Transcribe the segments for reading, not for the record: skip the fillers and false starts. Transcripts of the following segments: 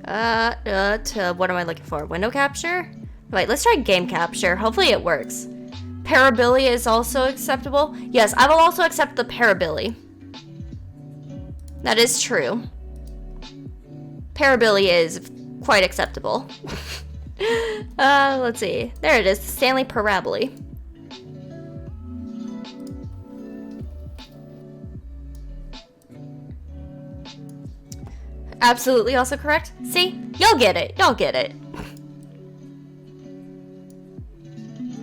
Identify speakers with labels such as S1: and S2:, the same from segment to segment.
S1: What am I looking for? Window capture? Wait, let's try game capture. Hopefully it works. Parabilly is also acceptable. Yes, I will also accept the Parabilly. That is true. Parabilly is quite acceptable. Let's see. There it is. Stanley Parabilly. Absolutely also correct. See? Y'all get it. Y'all get it.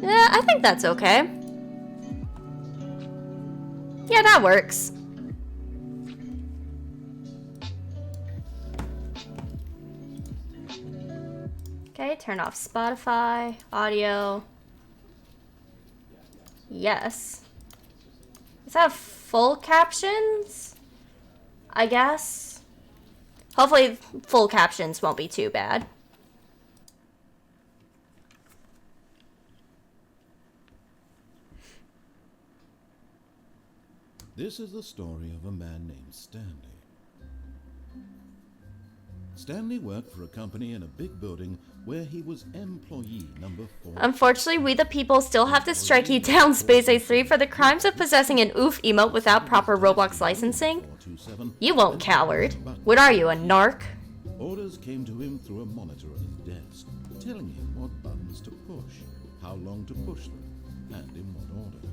S1: Yeah, I think that's okay. Yeah, that works. Okay, turn off Spotify, audio. Yes. Does that have full captions? I guess. Hopefully full captions won't be too bad.
S2: This is the story of a man named Stanley. Stanley worked for a company in a big building where he was employee number 4.
S1: Unfortunately, we the people still have to strike you down, Space Ace 3, for the crimes of possessing an oof emote without proper Roblox licensing. You won't, coward. What are you, a narc?
S2: Orders came to him through a monitor on his desk, telling him what buttons to push, how long to push them, and in what order.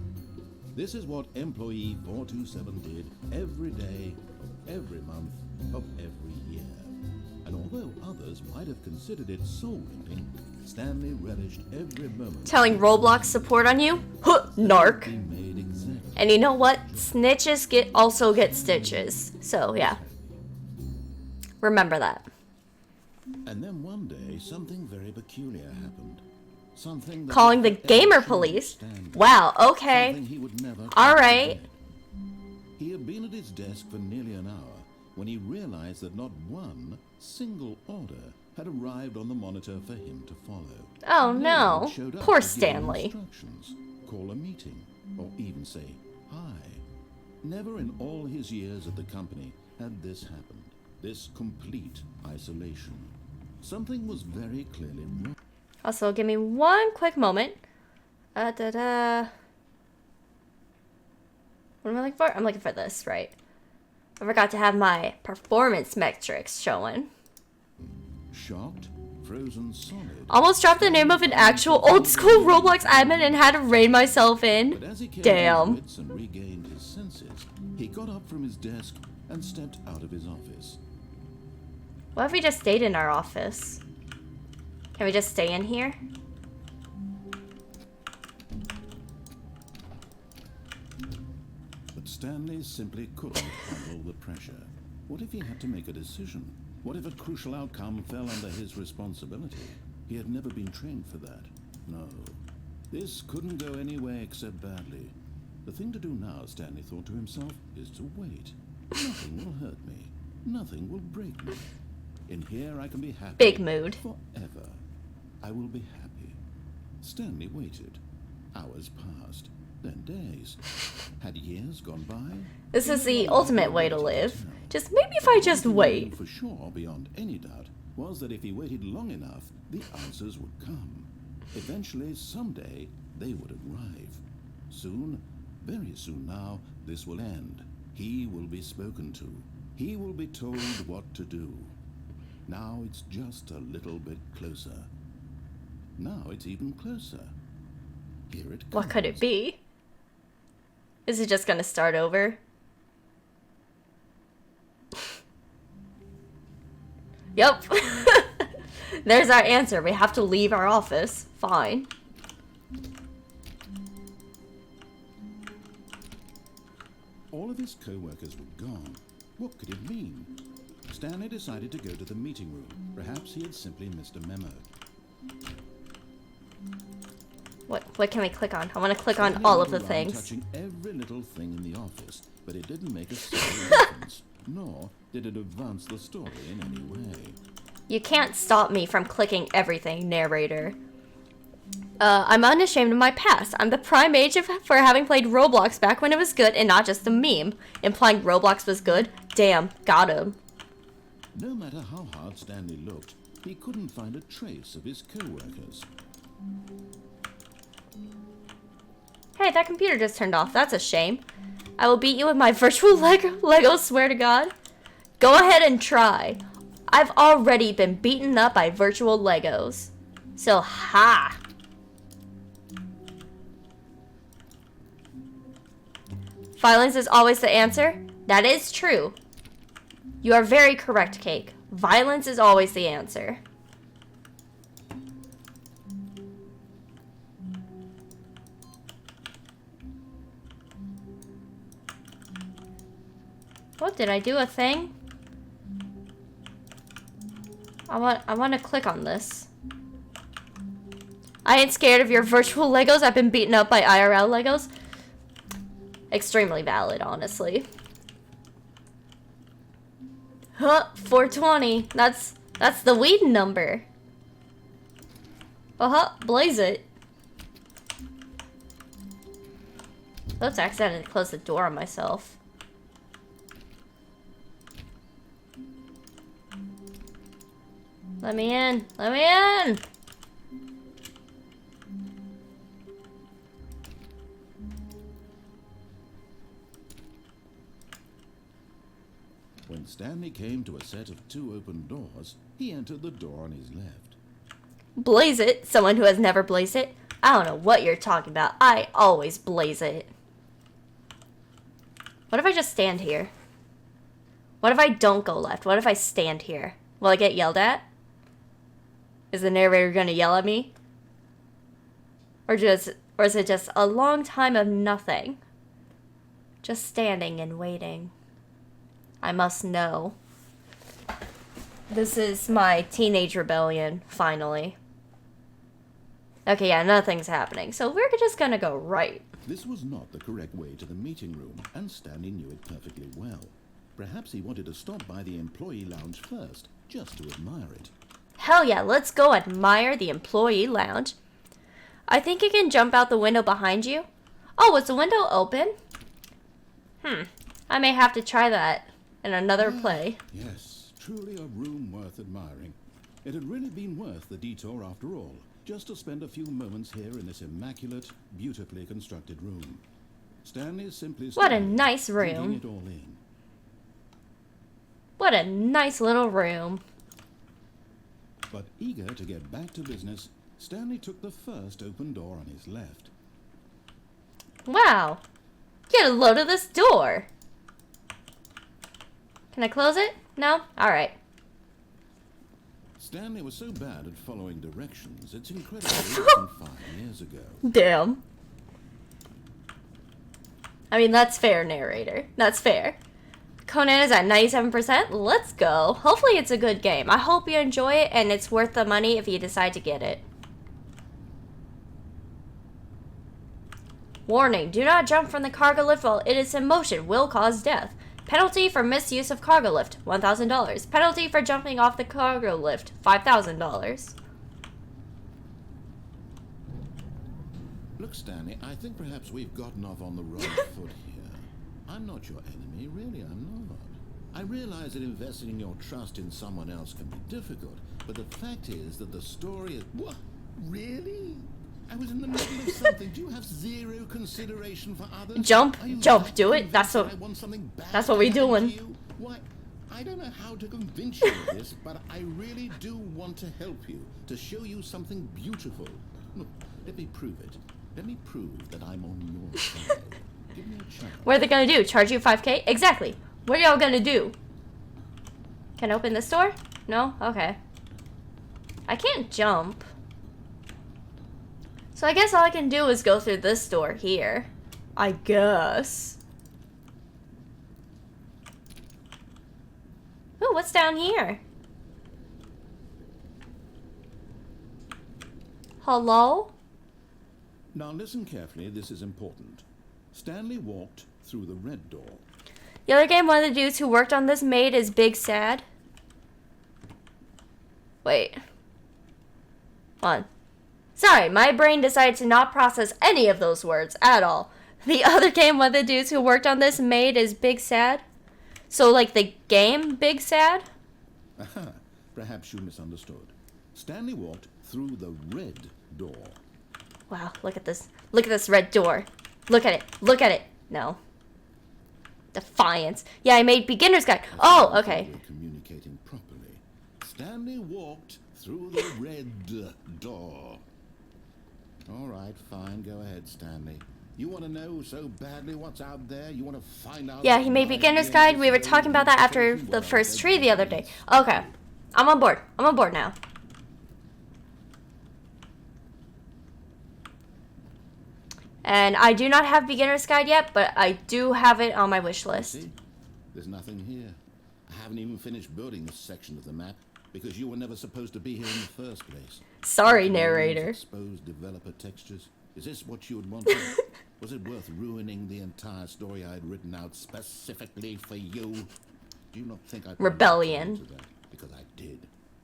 S2: This is what employee 427 did every day of every month of every year. And although others might have considered it soul-ripping, Stanley relished every moment.
S1: Telling Roblox support on you? Huh, narc.
S2: He made exactly.
S1: And you know what? Snitches also get stitches. So, yeah. Remember that.
S2: And then one day, something very peculiar happened. Something that
S1: Calling the gamer police? Wow, okay. Alright.
S2: He had been at his desk for nearly an hour when he realized that not one single order had arrived on the monitor for him to follow.
S1: Oh no. Poor
S2: to give him
S1: Stanley.
S2: Instructions, call a meeting, or even say hi. Never in all his years at the company had this happened. This complete isolation. Something was very clearly wrong.
S1: Also, give me one quick moment. What am I looking for? I'm looking for this, right? I forgot to have my performance metrics showing.
S2: Shocked, frozen solid.
S1: Almost dropped the name of an actual old school Roblox admin and had to rein myself in.
S2: But as he came
S1: Damn.
S2: to his wits and regained his senses, he got up from his desk and stepped out of his office.
S1: What if we just stayed in our office? Can we just stay in here?
S2: But Stanley simply couldn't handle the pressure. What if he had to make a decision? What if a crucial outcome fell under his responsibility? He had never been trained for that. No. This couldn't go any way except badly. The thing to do now, Stanley thought to himself, is to wait. Nothing will hurt me. Nothing will break me. In here I can be happy.
S1: Big mood.
S2: Forever. I will be happy. Stanley waited. Hours passed. Then days. Had years gone by?
S1: This is the ultimate way to live. Just maybe if I just wait.
S2: For sure, beyond any doubt, was that if he waited long enough, the answers would come. Eventually, someday, they would arrive. Soon, very soon now, this will end. He will be spoken to. He will be told what to do. Now it's just a little bit closer. Now it's even closer. Here it comes.
S1: What could it be? Is it just gonna start over? Yep. There's our answer. We have to leave our office. Fine.
S2: All of his co-workers were gone. What could it mean? Stanley decided to go to the meeting room. Perhaps he had simply missed a memo.
S1: What can we click on? I want to click on all of the things.
S2: Touching every little thing in the office, but it didn't make a single difference, nor did it advance the story in any way.
S1: You can't stop me from clicking everything, narrator. I'm unashamed of my past. I'm the prime age for having played Roblox back when it was good and not just a meme. Implying Roblox was good? Damn, got him.
S2: No matter how hard Stanley looked, he couldn't find a trace of his co-workers.
S1: Hey, that computer just turned off. That's a shame. I will beat you with my virtual Lego, swear to God. Go ahead and try. I've already been beaten up by virtual Legos. So, ha! Violence is always the answer? That is true. You are very correct, Cake. Violence is always the answer. What, did I do a thing? I want to click on this. I ain't scared of your virtual Legos. I've been beaten up by IRL Legos. Extremely valid, honestly. Huh, 420. That's the weed number. Uh-huh, blaze it. Oops, I accidentally closed the door on myself. Let me in. Let me in!
S2: When Stanley came to a set of 2 open doors, he entered the door on his left.
S1: Blaze it? Someone who has never blazed it? I don't know what you're talking about. I always blaze it. What if I just stand here? What if I don't go left? What if I stand here? Will I get yelled at? Is the narrator gonna yell at me? Or is it just a long time of nothing? Just standing and waiting. I must know. This is my teenage rebellion, finally. Okay, yeah, nothing's happening, so we're just gonna go right.
S2: This was not the correct way to the meeting room, and Stanley knew it perfectly well. Perhaps he wanted to stop by the employee lounge first, just to admire it.
S1: Hell yeah, let's go admire the employee lounge. I think you can jump out the window behind you. Oh, was the window open? I may have to try that in another play.
S2: Yes, truly a room worth admiring. It had really been worth the detour after all, just to spend a few moments here in this immaculate, beautifully constructed room. Stanley simply
S1: What a
S2: stood there,
S1: nice
S2: taking
S1: room.
S2: it all in.
S1: What a nice little room.
S2: But eager to get back to business, Stanley took the first open door on his left.
S1: Wow. Get a load of this door. Can I close it? No? Alright.
S2: Stanley was so bad at following directions, it's incredible even 5 years ago.
S1: Damn. I mean, that's fair, narrator. That's fair. Conan is at 97%. Let's go. Hopefully it's a good game. I hope you enjoy it and it's worth the money if you decide to get it. Warning, do not jump from the cargo lift while it is in motion. Will cause death. Penalty for misuse of cargo lift, $1,000. Penalty for jumping off the cargo lift, $5,000.
S2: Look, Stanley, I think perhaps we've gotten off on the wrong foot here. I'm not your enemy, really, I'm not. I realize that investing your trust in someone else can be difficult, but the fact is that the story is... What? Really? I was in the middle of something. Do you have zero consideration for others?
S1: Jump, do it. That's what we doing.
S2: Why? I don't know how to convince you of this, but I really do want to help you, to show you something beautiful. Look, let me prove it. Let me prove that I'm on your side. Give me a chance.
S1: What are they gonna do? Charge you $5K? Exactly. What are y'all gonna do? Can I open this door? No? Okay. I can't jump. So I guess all I can do is go through this door here. I guess. Ooh, what's down here? Hello?
S2: Now listen carefully, this is important. Stanley walked through the red door.
S1: The other game, one of the dudes who worked on this made is Big Sad. Wait. Hold on. Sorry, my brain decided to not process any of those words at all. The other game, one of the dudes who worked on this made is Big Sad. So, like, the game Big Sad?
S2: Aha, perhaps you misunderstood. Stanley walked through the red door.
S1: Wow, look at this. Look at this red door. Look at it. Look at it. No. Defiance. Yeah, I made beginner's guide. Oh, okay.
S2: We're communicating properly. Stanley walked through the red door. All right, fine. Go ahead, Stanley. You want to know so badly what's out there? You want to find out...
S1: Yeah, he made beginner's guide. We were talking about that after the first tree the other day. Okay. I'm on board. I'm on board now. And I do not have beginner's guide yet, but I do have it on my wish list.
S2: See? There's nothing here. I haven't even finished building this section of the map because you were never supposed to be here in the first place.
S1: Sorry, narrator.
S2: Exposed developer textures. Is this what you had wanted? Was it worth ruining the entire story I had written out specifically for you? Do you not think I put
S1: Rebellion.
S2: into that? Because I did.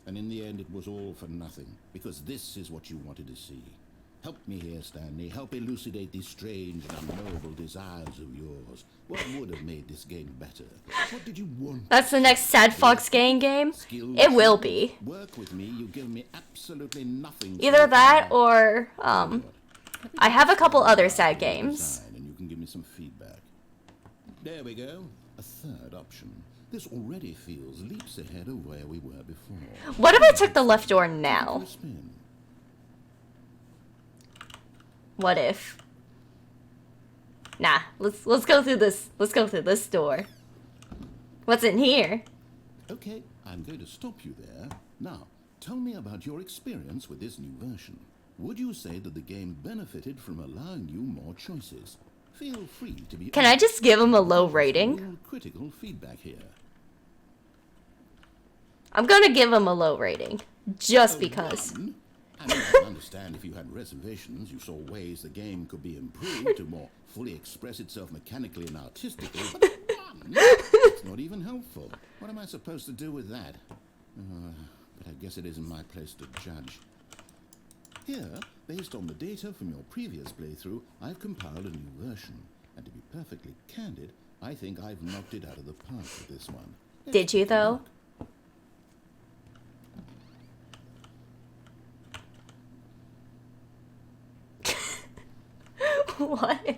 S2: And in the end, it was all for nothing. Because this is what you wanted to see. Help me here, Stanley. Help elucidate these strange and unknowable desires of yours. What would have made this game better? What did you want?
S1: That's the next Sad Fox game. It will be.
S2: Work with me. You give me absolutely nothing.
S1: Either that or I have a couple other sad games.
S2: And you can give me some feedback. There we go. A third option. This already feels leaps ahead of where we were before.
S1: What if I took the left door now? What if? Nah, let's go through this. Let's go through this door. What's in here?
S2: Okay, I'm going to stop you there. Now, tell me about your experience with this new version. Would you say that the game benefited from allowing you more choices? Feel free to be...
S1: Can I just give him a low rating?
S2: Real critical feedback here.
S1: I'm gonna give him a low rating. Just because.
S2: One? I mean, I can understand if you had reservations, you saw ways the game could be improved to more fully express itself mechanically and artistically, but it's not even helpful. What am I supposed to do with that? But I guess it isn't my place to judge. Here, based on the data from your previous playthrough, I've compiled a new version. And to be perfectly candid, I think I've knocked it out of the park with this one.
S1: Did you, though? What?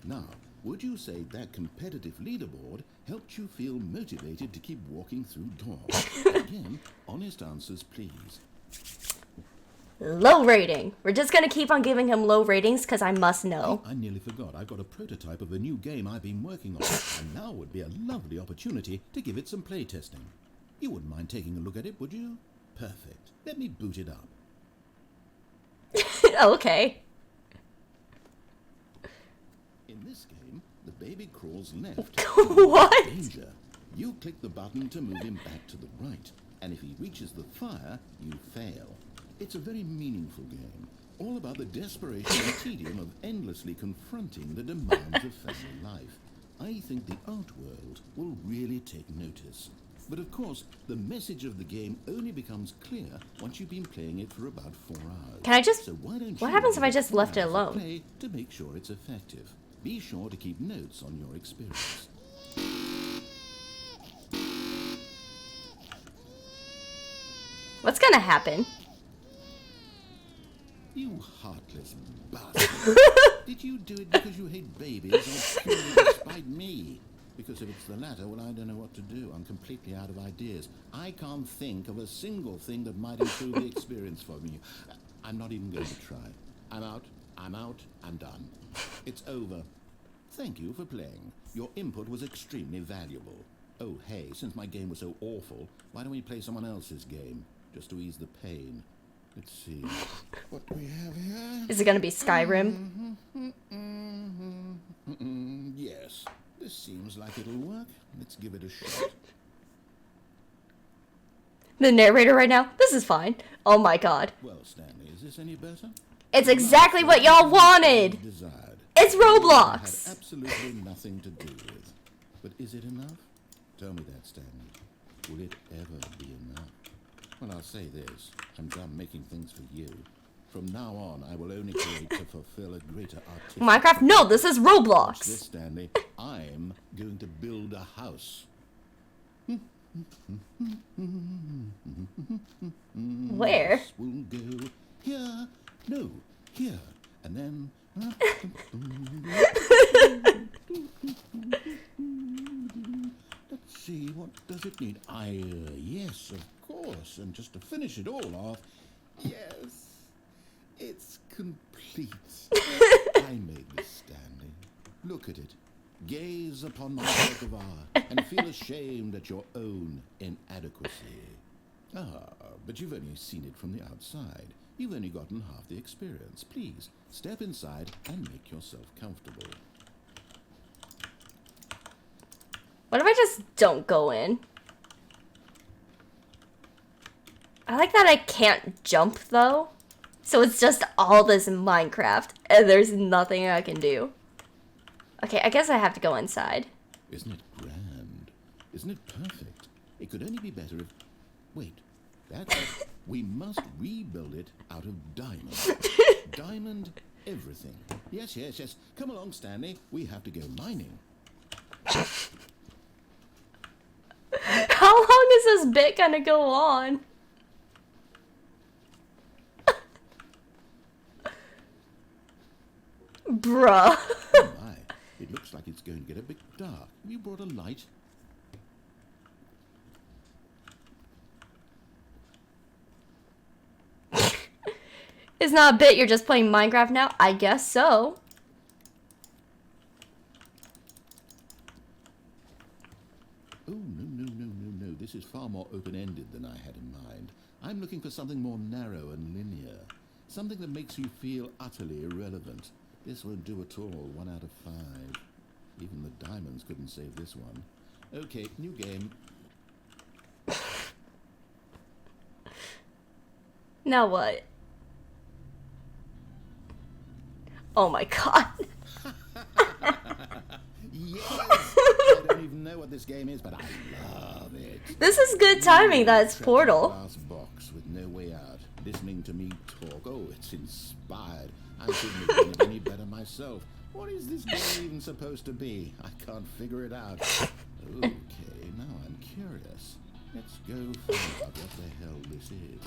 S2: Now, would you say that competitive leaderboard helped you feel motivated to keep walking through doors? Again, honest answers, please.
S1: Low rating. We're just gonna keep on giving him low ratings because I must know.
S2: I nearly forgot. I've got a prototype of a new game I've been working on, and now would be a lovely opportunity to give it some playtesting. You wouldn't mind taking a look at it, would you? Perfect. Let me boot it up.
S1: Okay.
S2: In this game, the baby crawls left.
S1: What?
S2: Danger. You click the button to move him back to the right, and if he reaches the fire, you fail. It's a very meaningful game, all about the desperation and tedium of endlessly confronting the demands of family life. I think the art world will really take notice. But of course, the message of the game only becomes clear once you've been playing it for about 4 hours.
S1: Can I just...
S2: So why don't
S1: what
S2: you
S1: happens if I
S2: give
S1: just
S2: 4
S1: left it
S2: hours of
S1: alone?
S2: play to make sure it's effective. Be sure to keep notes on your experience.
S1: What's gonna happen?
S2: You heartless bastard. Did you do it because you hate babies or purely despite me? Because if it's the latter, well, I don't know what to do. I'm completely out of ideas. I can't think of a single thing that might improve the experience for me. I'm not even going to try. I'm out, I'm done. It's over. Thank you for playing. Your input was extremely valuable. Oh, hey, since my game was so awful, why don't we play someone else's game? Just to ease the pain. Let's see. What do we have here?
S1: Is it gonna be Skyrim?
S2: Yes. This seems like it'll work. Let's give it a shot.
S1: The narrator right now? This is fine. Oh my god.
S2: Well, Stanley, is this any better?
S1: It's exactly what y'all wanted!
S2: Desired.
S1: It's Roblox!
S2: Had absolutely nothing to do with. But is it enough? Tell me that, Stanley. Will it ever be enough? Well, I'll say this. I'm done making things for you. From now on, I will only create to fulfill a greater artistic...
S1: Minecraft? No, this is
S2: Watch
S1: Roblox.
S2: this, Stanley. I'm going to build a house.
S1: Where?
S2: This will go here. No, here. And then... Let's see, what does it need? Yes, of course. And just to finish it all off, yes, it's complete. I made this, Stanley. Look at it. Gaze upon my work of art and feel ashamed at your own inadequacy. But you've only seen it from the outside. You've only gotten half the experience. Please, step inside and make yourself comfortable.
S1: What if I just don't go in? I like that I can't jump, though. So it's just all this Minecraft, and there's nothing I can do. Okay, I guess I have to go inside.
S2: Isn't it grand? Isn't it perfect? It could only be better if... Wait, that's it. We must rebuild it out of diamond. Diamond everything. Yes, yes, yes. Come along, Stanley. We have to go mining.
S1: How long is this bit gonna go on? Bruh.
S2: Oh my, it looks like it's going to get a bit dark. Have you brought a light?
S1: It's not a bit, you're just playing Minecraft now? I guess so.
S2: Oh, no. This is far more open-ended than I had in mind. I'm looking for something more narrow and linear. Something that makes you feel utterly irrelevant. This won't do at all. 1 out of 5. Even the diamonds couldn't save this one. Okay, new game.
S1: Now what? Oh my god.
S2: Yes! I don't even know what this game is, but I love it.
S1: This is good timing that it's
S2: Trapped in a
S1: Portal.
S2: glass box with no way out. Listening to me talk. Oh, it's inspired. I couldn't have done it any better myself. What is this game even supposed to be? I can't figure it out. Okay, now I'm curious. Let's go find out what the hell this is.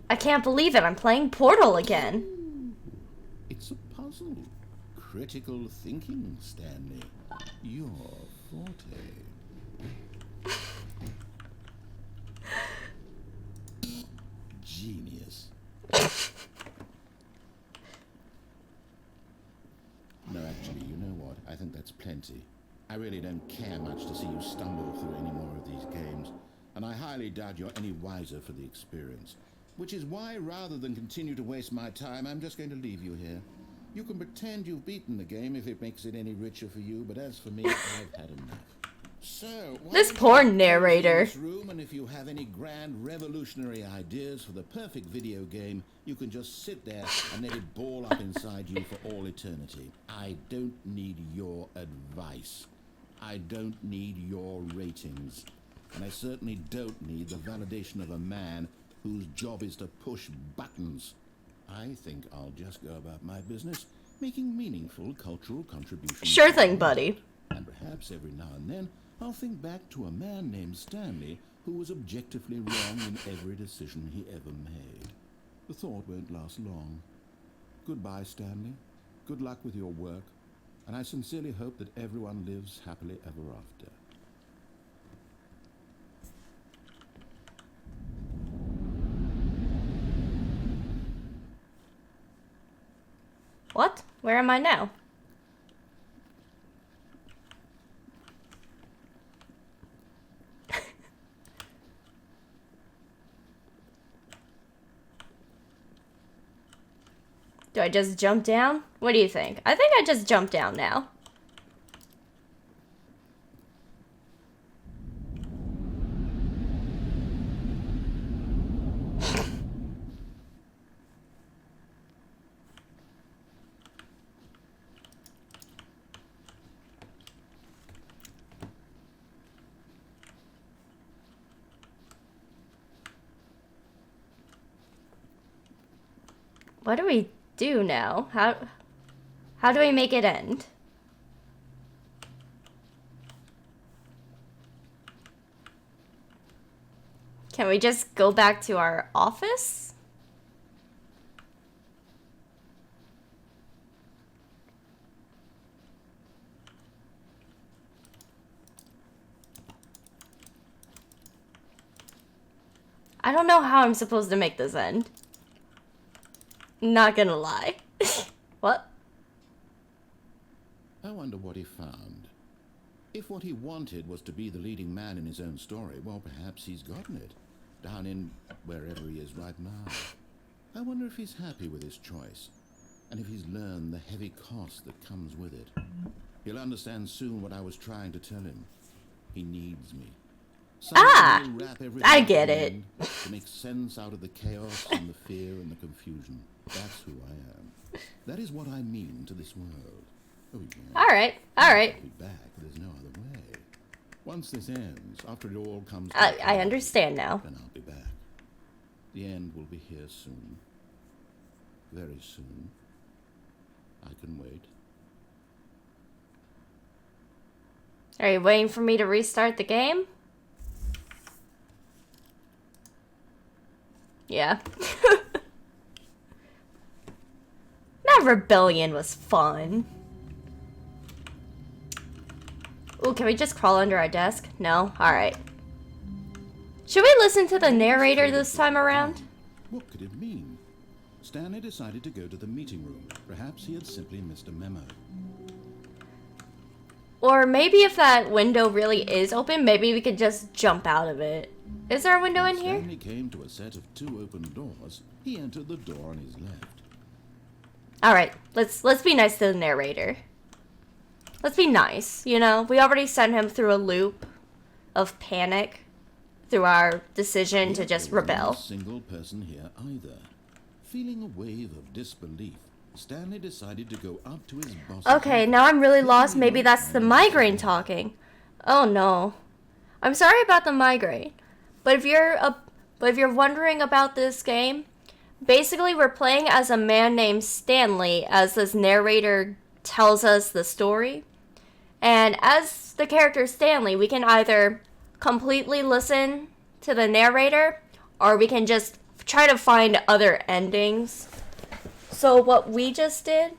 S1: I can't believe it, I'm playing Portal again.
S2: It's a puzzle. Critical thinking, Stanley. Your forte. Genius. No, actually, you know what? I think that's plenty. I really don't care much to see you stumble through any more of these games, and I highly doubt you're any wiser for the experience. Which is why, rather than continue to waste my time, I'm just going to leave you here. You can pretend you've beaten the game if it makes it any richer for you, but as for me, I've had enough. So,
S1: This poor narrator.
S2: This room, and if you have any grand revolutionary ideas for the perfect video game, you can just sit there and let it ball up inside you for all eternity. I don't need your advice. I don't need your ratings. And I certainly don't need the validation of a man whose job is to push buttons. I think I'll just go about my business, making meaningful cultural contributions.
S1: Sure thing, buddy.
S2: And perhaps every now and then, I'll think back to a man named Stanley who was objectively wrong in every decision he ever made. The thought won't last long. Goodbye, Stanley. Good luck with your work, and I sincerely hope that everyone lives happily ever after.
S1: What? Where am I now? Do I just jump down? What do you think? I think I just jump down now. What do we do now? How do we make it end? Can we just go back to our office? I don't know how I'm supposed to make this end. Not gonna lie. What?
S2: I wonder what he found. If what he wanted was to be the leading man in his own story, well, perhaps he's gotten it. Down in wherever he is right now. I wonder if he's happy with his choice, and if he's learned the heavy cost that comes with it. He'll understand soon what I was trying to tell him. He needs me.
S1: I get it.
S2: To make sense out of the chaos and the fear and the confusion. That's who I am. That is what I mean to this world. Oh, yeah.
S1: All right.
S2: I'll be back. There's no other way. Once this ends, after it all comes back,
S1: I understand now.
S2: then I'll be back. The end will be here soon. Very soon. I can wait.
S1: Are you waiting for me to restart the game? Yeah. That rebellion was fun. Ooh, can we just crawl under our desk? No? Alright. Should we listen to the narrator this time around?
S2: What could it mean? Stanley decided to go to the meeting room. Perhaps he had simply missed a memo.
S1: Or maybe if that window really is open, maybe we could just jump out of it. Is there a window in here?
S2: Stanley came to a set of 2 open doors. He entered the door on his left.
S1: Alright, let's be nice to the narrator. Let's be nice, you know? We already sent him through a loop of panic through our decision to just rebel.
S2: Not a single person here either. Feeling a wave of disbelief, Stanley decided to go up to his boss.
S1: Okay, now I'm really lost. Maybe that's the migraine talking. Oh no. I'm sorry about the migraine. But if you're wondering about this game, basically we're playing as a man named Stanley as this narrator tells us the story. And as the character Stanley, we can either completely listen to the narrator or we can just try to find other endings. So what we just did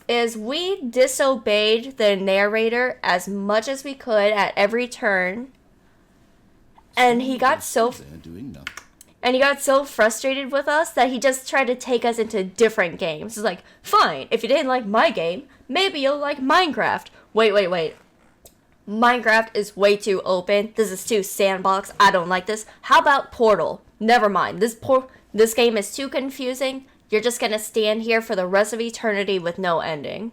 S1: is we disobeyed the narrator as much as we could at every turn. And he got so frustrated with us that he just tried to take us into different games. It's like, fine, if you didn't like my game, maybe you'll like Minecraft. Wait. Minecraft is way too open. This is too sandbox. I don't like this. How about Portal? Never mind. This game is too confusing. You're just gonna stand here for the rest of eternity with no ending.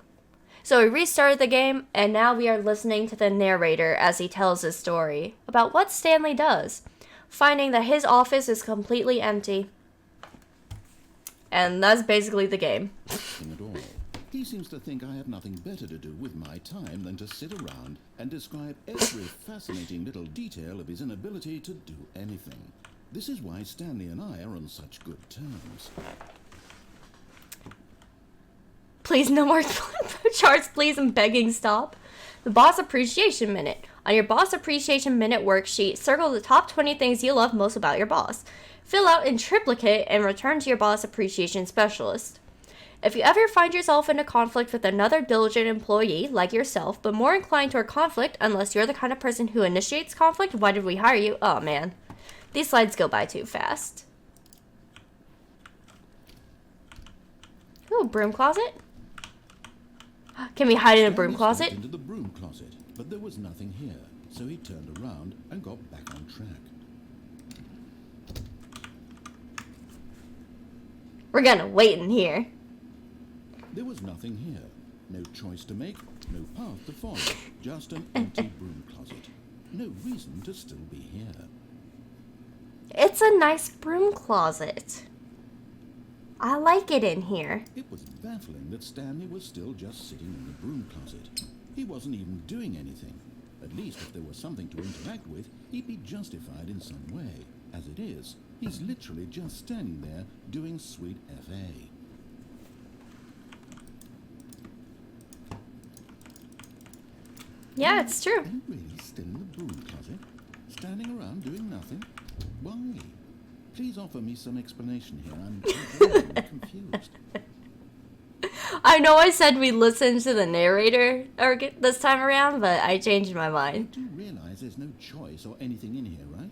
S1: So we restarted the game, and now we are listening to the narrator as he tells his story about what Stanley does, finding that his office is completely empty. And that's basically the game.
S2: At all. He seems to think I have nothing better to do with my time than to sit around and describe every fascinating little detail of his inability to do anything. This is why Stanley and I are on such good terms.
S1: Please, no more charts, please. I'm begging, stop. The Boss Appreciation Minute. On your Boss Appreciation Minute worksheet, circle the top 20 things you love most about your boss. Fill out in triplicate and return to your Boss Appreciation Specialist. If you ever find yourself in a conflict with another diligent employee, like yourself, but more inclined toward conflict unless you're the kind of person who initiates conflict, why did we hire you? Oh, man. These slides go by too fast. Ooh, broom closet? Can we hide in a broom closet?
S2: Into the broom closet, but there was nothing here, so he turned around and got back on track.
S1: We're gonna wait in here.
S2: There was nothing here. No choice to make, no path to follow, just an empty broom closet. No reason to still be here.
S1: It's a nice broom closet. I like it in here.
S2: It was baffling that Stanley was still just sitting in the broom closet. He wasn't even doing anything. At least if there was something to interact with, he'd be justified in some way. As it is, he's literally just standing there doing sweet FA.
S1: Yeah, it's true.
S2: Are you really still in the broom closet? Standing around doing nothing? Why? Please offer me some explanation here. I'm genuinely confused.
S1: I know I said we listened to the narrator this time around, but I changed my
S2: You
S1: mind.
S2: do realize there's no choice or anything in here, right?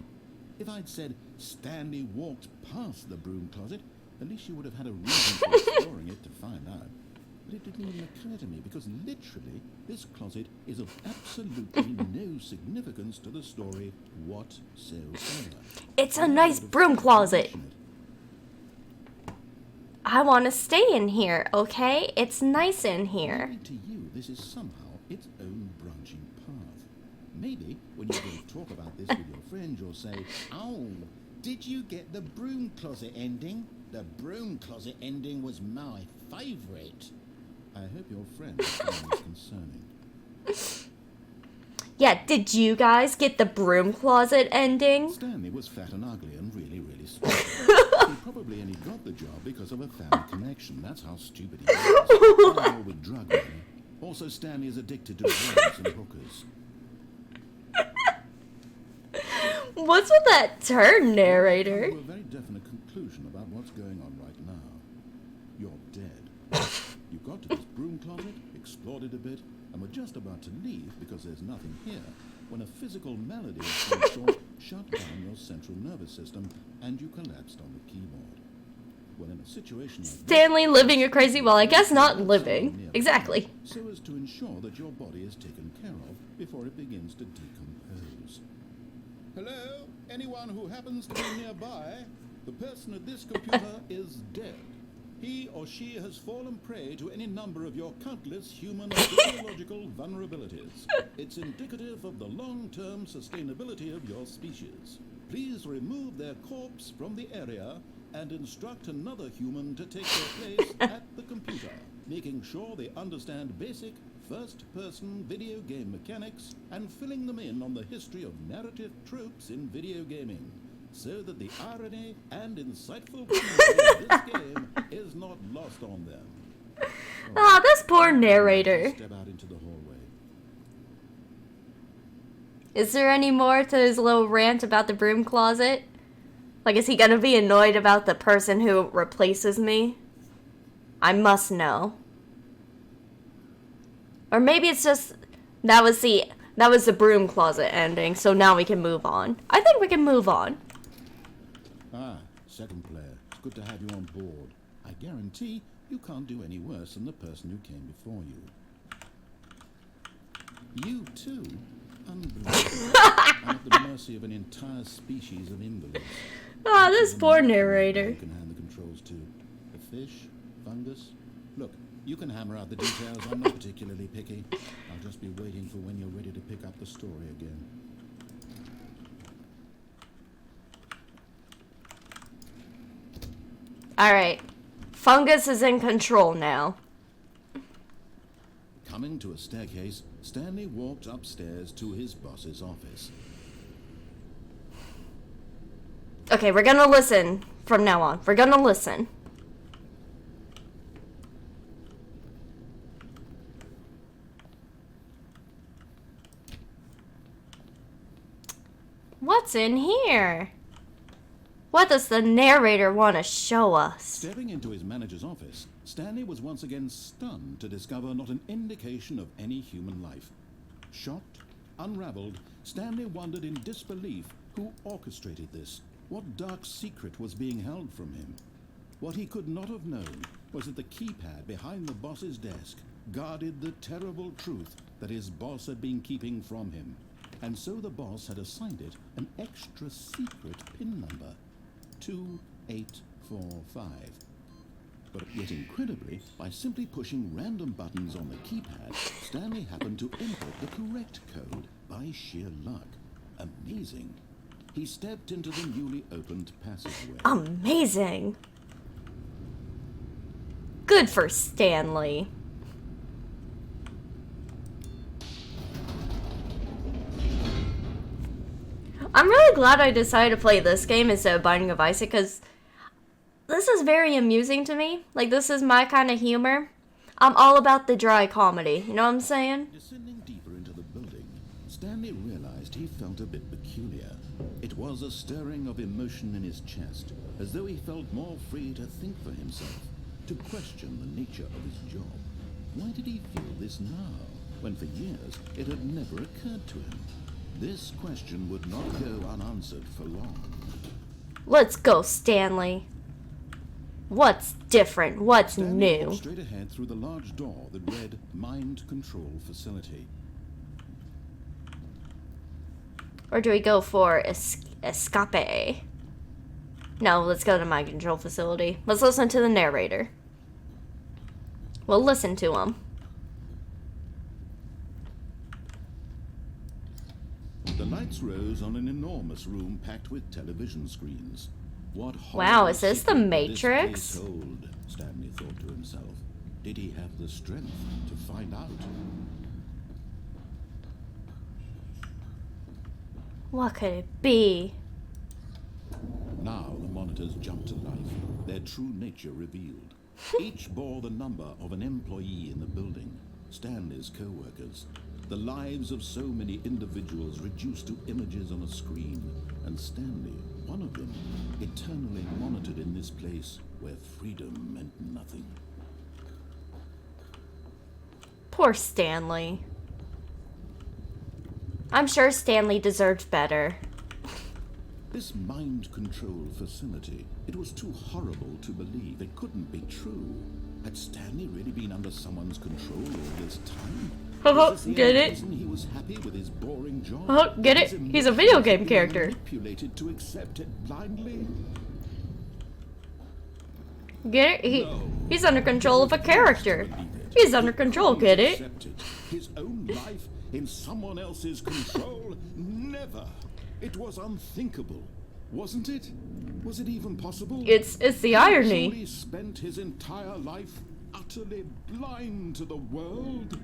S2: If I'd said Stanley walked past the broom closet, at least you would have had a reason for exploring it to find out. But it didn't even occur to me because literally this closet is of absolutely no significance to the story whatsoever.
S1: It's a nice broom closet. I want to stay in here, okay? It's nice in here.
S2: Maybe to you, this is somehow its own branching path. Maybe when you go to talk about this with your friend, you'll say, "Oh, did you get the broom closet ending? The broom closet ending was my favourite." I hope your friend finds this concerning.
S1: Yeah, did you guys get the broom closet ending?
S2: Stanley was fat and ugly and really, really stupid. He probably only got the job because of a family connection. That's how stupid he is. And all with drug money. Also, Stanley is addicted to drugs and hookers.
S1: What's with that turn, narrator?
S2: I've come to a very definite conclusion about what's going on right now. You're dead. You got to this broom closet, explored it a bit, and were just about to leave because there's nothing here, when a physical malady of some sort shut down your central nervous system and you collapsed on the keyboard. Well, in a situation like
S1: Stanley
S2: this,
S1: living a crazy, well, I guess not living. Exactly.
S2: so as to ensure that your body is taken care of before it begins to decompose. Hello? Anyone who happens to be nearby? The person at this computer is dead. He or she has fallen prey to any number of your countless human physiological vulnerabilities. It's indicative of the long-term sustainability of your species. Please remove their corpse from the area and instruct another human to take their place at the computer, making sure they understand basic first-person video game mechanics and filling them in on the history of narrative tropes in video gaming, so that the irony and insightful commentary of this game is not lost on them.
S1: Ah, this poor narrator.
S2: Step out into the hallway.
S1: Is there any more to his little rant about the broom closet? Like, is he gonna be annoyed about the person who replaces me? I must know. Or maybe it's just that was the broom closet ending, so now we can move on. I think we can move on.
S2: Ah, second player. It's good to have you on board. I guarantee you can't do any worse than the person who came before you. You too? Unbelievable. I'm at the mercy of an entire species of invalids.
S1: Ah, this poor narrator.
S2: You can hand the controls to a fish, fungus. Look, you can hammer out the details. I'm not particularly picky. I'll just be waiting for when you're ready to pick up the story again.
S1: Alright. Fungus is in control now.
S2: Coming to a staircase, Stanley walked upstairs to his boss's office.
S1: Okay, we're gonna listen from now on. We're gonna listen. What's in here? What does the narrator want to show us?
S2: Stepping into his manager's office, Stanley was once again stunned to discover not an indication of any human life. Shocked, unraveled, Stanley wondered in disbelief who orchestrated this, what dark secret was being held from him. What he could not have known was that the keypad behind the boss's desk guarded the terrible truth that his boss had been keeping from him. And so the boss had assigned it an extra secret PIN number, 2845. But yet incredibly, by simply pushing random buttons on the keypad, Stanley happened to input the correct code by sheer luck. Amazing. He stepped into the newly opened passageway.
S1: Amazing. Good for Stanley. I'm really glad I decided to play this game instead of Binding of Isaac, because this is very amusing to me. Like, this is my kind of humor. I'm all about the dry comedy, you know what I'm saying?
S2: Descending deeper into the building, Stanley realized he felt a bit peculiar. It was a stirring of emotion in his chest, as though he felt more free to think for himself, to question the nature of his job. Why did he feel this now, when for years it had never occurred to him? This question would not go unanswered for long.
S1: Let's go, Stanley. What's different? What's
S2: Stanley
S1: new?
S2: walked straight ahead through the large door that read Mind Control Facility.
S1: Or do we go for escape? No, let's go to Mind Control Facility. Let's listen to the narrator. We'll listen to him.
S2: The lights rose on an enormous room packed with television screens. What
S1: Wow, is
S2: horrible
S1: this the
S2: secret did
S1: Matrix?
S2: This place hold? Stanley thought to himself. Did he have the strength to find out?
S1: What could it be?
S2: Now the monitors jumped to life, their true nature revealed. Each bore the number of an employee in the building, Stanley's co-workers. The lives of so many individuals reduced to images on a screen, and Stanley, one of them, eternally monitored in this place where freedom meant nothing.
S1: Poor Stanley. I'm sure Stanley deserved better.
S2: This mind control facility, it was too horrible to believe. It couldn't be true. Had Stanley really been under someone's control all this time? Was this the
S1: Get
S2: only
S1: it?
S2: reason he was happy with his boring job?
S1: Get it?
S2: His
S1: He's a video
S2: emotions
S1: game
S2: being
S1: character.
S2: Manipulated to accept it blindly?
S1: Get it?
S2: No.
S1: He's under control of a character. He's under control, get it?
S2: Accepted. His own life in someone else's control? Never. It was unthinkable, wasn't it? Was it even possible?
S1: It's the
S2: He
S1: irony.
S2: truly spent his entire life utterly blind to the world.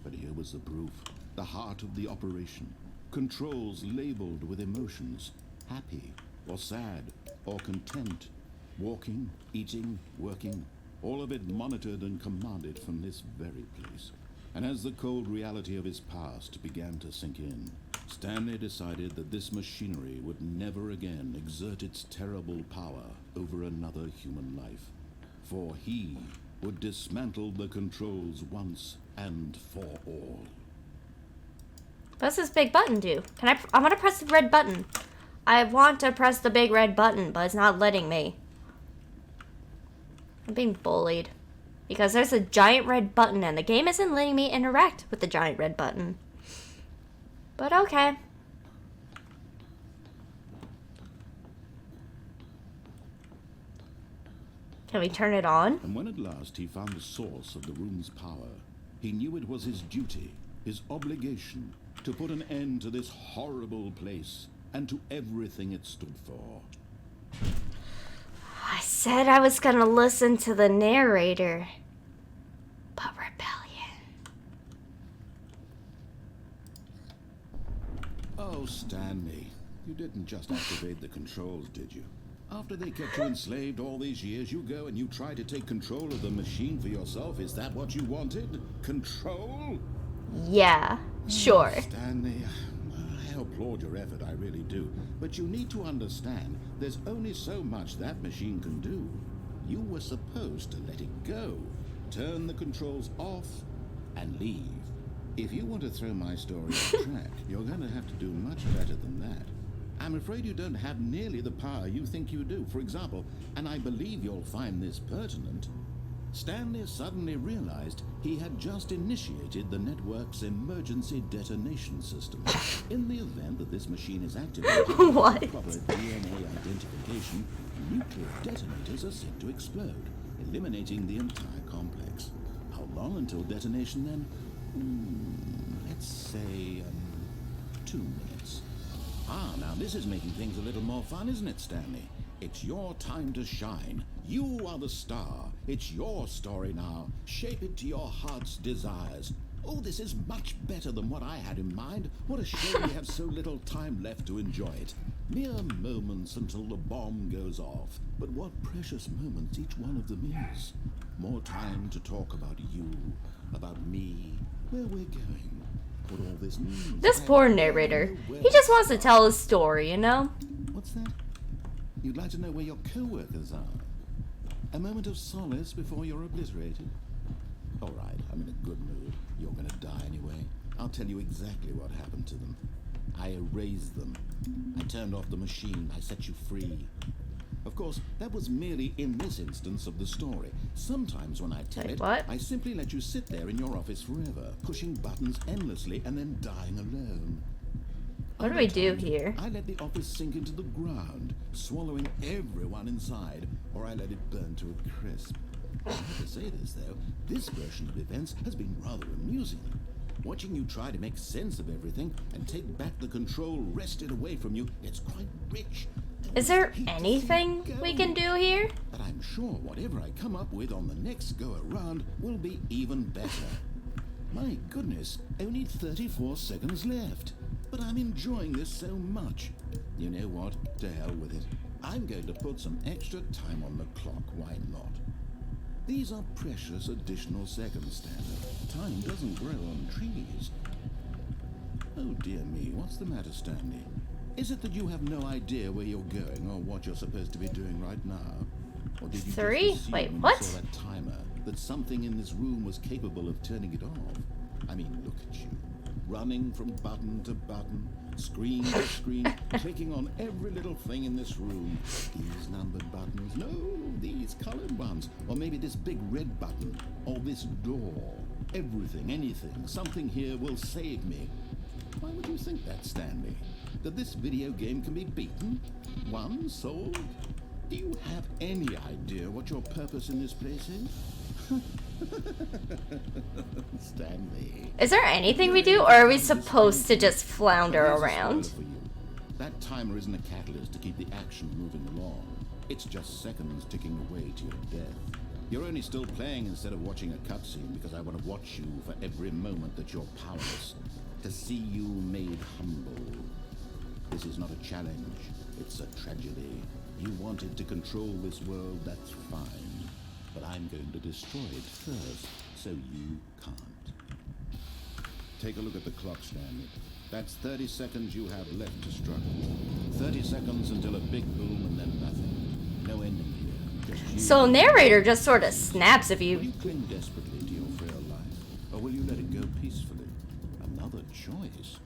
S2: But here was the proof, the heart of the operation. Controls labeled with emotions, happy or sad or content, walking, eating, working, all of it monitored and commanded from this very place. And as the cold reality of his past began to sink in, Stanley decided that this machinery would never again exert its terrible power over another human life. For he would dismantle the controls once and for all.
S1: What's this big button do? I want to press the red button. I want to press the big red button, but it's not letting me. I'm being bullied. Because there's a giant red button and the game isn't letting me interact with the giant red button. But okay. Can we turn it on?
S2: And when at last he found the source of the room's power, he knew it was his duty, his obligation, to put an end to this horrible place and to everything it stood for.
S1: I said I was gonna listen to the narrator. But rebellion.
S2: Oh, Stanley, you didn't just activate the controls, did you? After they kept you enslaved all these years, you go and you try to take control of the machine for yourself. Is that what you wanted? Control?
S1: Yeah, sure.
S2: Stanley, I applaud your effort, I really do. But you need to understand, there's only so much that machine can do. You were supposed to let it go, turn the controls off, and leave. If you want to throw my story off track, you're going to have to do much better than that. I'm afraid you don't have nearly the power you think you do. For example, and I believe you'll find this pertinent, Stanley suddenly realized he had just initiated the network's emergency detonation system. In the event that this machine is activated with
S1: What?
S2: proper DNA identification, nuclear detonators are set to explode, eliminating the entire complex. How long until detonation then? Let's say 2 minutes. Ah, now this is making things a little more fun, isn't it, Stanley? It's your time to shine. You are the star. It's your story now. Shape it to your heart's desires. Oh, this is much better than what I had in mind. What a shame we have so little time left to enjoy it. Mere moments until the bomb goes off. But what precious moments each one of them is. More time to talk about you, about me, where we're going. what all this means.
S1: This poor narrator. He just wants to tell a story, you know?
S2: What's that? You'd like to know where your co-workers are? A moment of solace before you're obliterated? All right, I'm in a good mood. You're gonna die anyway. I'll tell you exactly what happened to them. I erased them. I turned off the machine. I set you free. Of course, that was merely in this instance of the story. Sometimes when I tell
S1: Wait,
S2: it,
S1: what?
S2: I simply let you sit there in your office forever, pushing buttons endlessly and then dying alone.
S1: What do we do here?
S2: I let the office sink into the ground, swallowing everyone inside, or I let it burn to a crisp. I have to say this, though, this version of events has been rather amusing. Watching you try to make sense of everything and take back the control wrested away from you, it's quite rich.
S1: Is there anything we can do here?
S2: But I'm sure whatever I come up with on the next go-around will be even better. My goodness, only 34 seconds left. But I'm enjoying this so much. You know what? To hell with it. I'm going to put some extra time on the clock. Why not? These are precious additional seconds, Stanley. Time doesn't grow on trees. Oh dear me, what's the matter, Stanley? Is it that you have no idea where you're going or what you're supposed to be doing right now? Or did you
S1: Three?
S2: just assume
S1: Wait,
S2: when
S1: what?
S2: you saw that timer that something in this room was capable of turning it off? I mean, look at you. Running from button to button, screen to screen, clicking on every little thing in this room. These numbered buttons, no, these colored ones. Or maybe this big red button, or this door. Everything, anything, something here will save me. Why would you think that, Stanley? That this video game can be beaten? Won? Solved? Do you have any idea what your purpose in this place is? Stanley.
S1: Is there anything we do, or are we supposed to just flounder
S2: Here's a
S1: around?
S2: spoiler for you. That timer isn't a catalyst to keep the action moving along. It's just seconds ticking away to your death. You're only still playing instead of watching a cutscene because I want to watch you for every moment that you're powerless. To see you made humble. This is not a challenge. It's a tragedy. You wanted to control this world, that's fine. But I'm going to destroy it first, so you can't. Take a look at the clock, Stanley. That's 30 seconds you have left to struggle. 30 seconds until a big boom and then nothing. No ending here. Just you.
S1: So narrator just sort of snaps if
S2: Will
S1: you...
S2: you cling desperately to your frail life, or will you let it go peacefully? Another choice.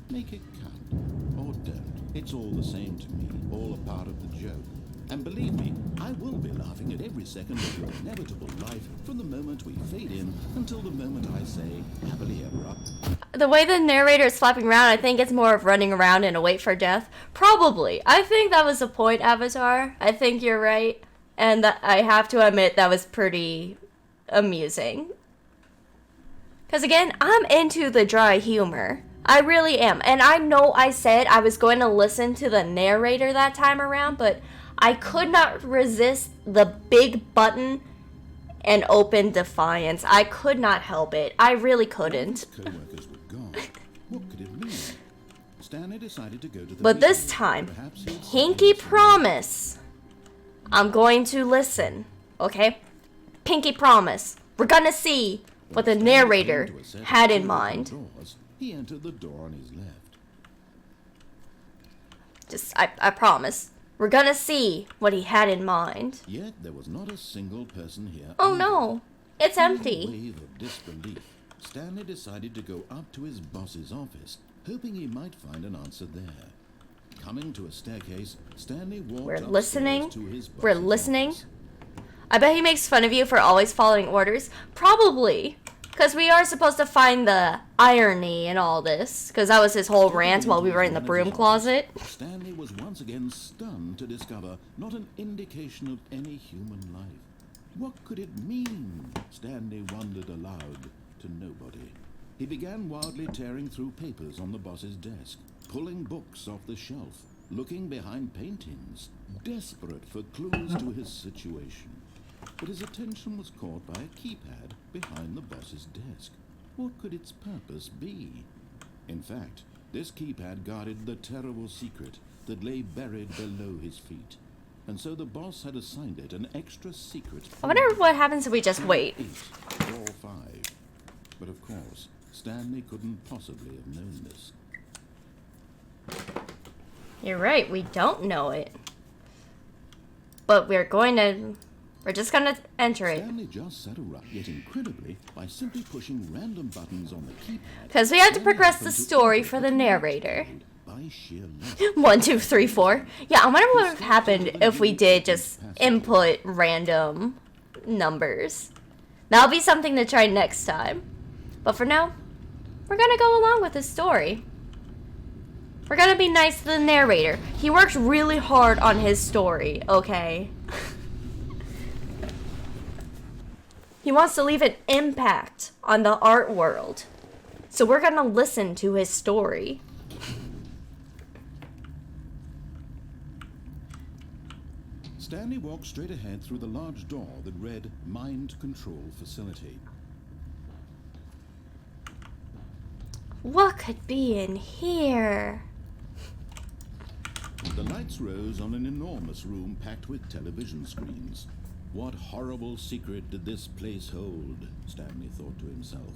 S2: Make it count, or don't. It's all the same to me, all a part of the joke. And believe me, I will be laughing at every second of your inevitable life from the moment we fade in until the moment I say, happily ever after.
S1: The way the narrator is flapping around, I think it's more of running around in a wait for death. Probably. I think that was the point, Avatar. I think you're right. And I have to admit that was pretty amusing. Because again, I'm into the dry humor. I really am. And I know I said I was going to listen to the narrator that time around, but I could not resist the big button and open defiance. I could not help it. I really couldn't.
S2: Co-workers were gone. What could it mean? Stanley decided to go to the
S1: But this
S2: meeting.
S1: time,
S2: Perhaps he'd
S1: pinky
S2: find
S1: promise, I'm going to listen, okay? Pinky promise. We're gonna see what the
S2: Stanley
S1: narrator
S2: came to a set of
S1: had in
S2: two
S1: mind.
S2: doors. He entered the door on his left.
S1: I promise. We're gonna see what he had in mind.
S2: Yet there was not a single person here.
S1: Oh
S2: either.
S1: no, it's
S2: In a
S1: empty.
S2: wave of disbelief, Stanley decided to go up to his boss's office, hoping he might find an answer there. Coming to a staircase, Stanley walked
S1: We're
S2: upstairs
S1: listening.
S2: to his
S1: We're
S2: boss's
S1: listening.
S2: office.
S1: I bet he makes fun of you for always following orders. Probably. Because we are supposed to find the irony in all this. Because that was his whole rant while we were in the broom closet.
S2: Stanley was once again stunned to discover not an indication of any human life. What could it mean? Stanley wondered aloud to nobody. He began wildly tearing through papers on the boss's desk, pulling books off the shelf, looking behind paintings, desperate for clues to his situation. But his attention was caught by a keypad behind the boss's desk. What could its purpose be? In fact, this keypad guarded the terrible secret that lay buried below his feet. And so the boss had assigned it an extra secret.
S1: I wonder what happens if we just wait.
S2: 8 or 5. But of course, Stanley couldn't possibly have known this.
S1: You're right, we don't know it. But we're just gonna enter it.
S2: Stanley just sat around, yet incredibly, by simply pushing random buttons on the keypad.
S1: Because we have to progress the story for the narrator.
S2: By sheer luck.
S1: 1, 2, 3, 4. Yeah, I wonder what would have happened if we did just input random numbers. That'll be something to try next time. But for now, we're gonna go along with the story. We're gonna be nice to the narrator. He works really hard on his story, okay? He wants to leave an impact on the art world. So we're gonna listen to his story.
S2: Stanley walked straight ahead through the large door that read Mind Control Facility.
S1: What could be in here?
S2: The lights rose on an enormous room packed with television screens. What horrible secret did this place hold? Stanley thought to himself.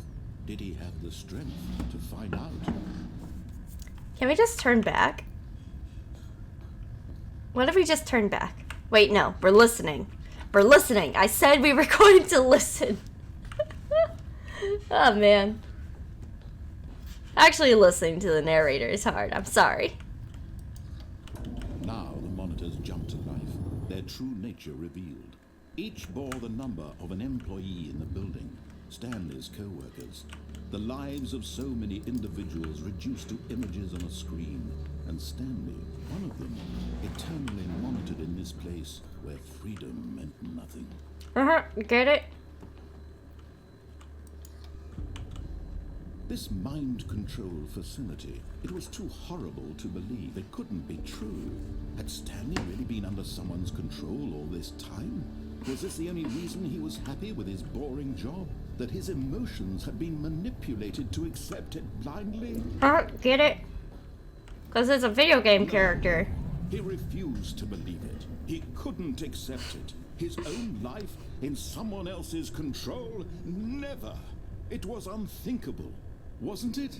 S2: Did he have the strength to find out?
S1: Can we just turn back? What if we just turn back? Wait, no, we're listening. We're listening. I said we were going to listen. Oh, man. Actually, listening to the narrator is hard. I'm sorry.
S2: Now the monitors jumped to life, their true nature revealed. Each bore the number of an employee in the building, Stanley's co-workers. The lives of so many individuals reduced to images on a screen, and Stanley, one of them, eternally monitored in this place where freedom meant nothing.
S1: Get it?
S2: This mind control facility, it was too horrible to believe. It couldn't be true. Had Stanley really been under someone's control all this time? Was this the only reason he was happy with his boring job? That his emotions had been manipulated to accept it blindly?
S1: Get it? Because it's a video game character.
S2: He refused to believe it. He couldn't accept it. His own life in someone else's control? Never. It was unthinkable. Wasn't it?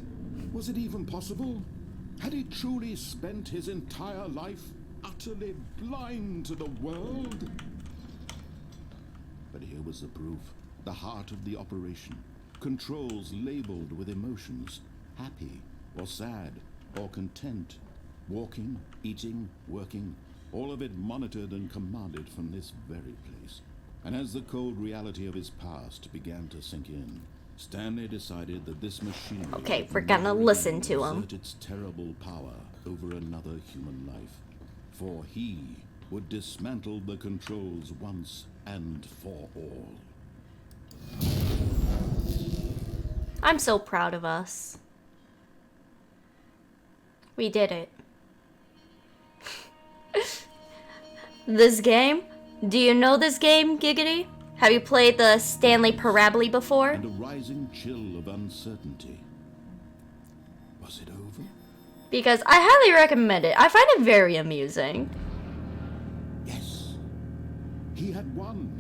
S2: Was it even possible? Had he truly spent his entire life utterly blind to the world? But here was the proof. The heart of the operation. Controls labeled with emotions. Happy, or sad, or content. Walking, eating, working. All of it monitored and commanded from this very place. And as the cold reality of his past began to sink in, Stanley decided that this machinery...
S1: Okay, we're gonna listen to him.
S2: ...exert its terrible power over another human life. For he would dismantle the controls once and for all.
S1: I'm so proud of us. We did it. This game? Do you know this game, Giggity? Have you played the Stanley Parabole before?
S2: And a rising chill of uncertainty. Was it over?
S1: Because I highly recommend it. I find it very amusing.
S2: Yes. He had won.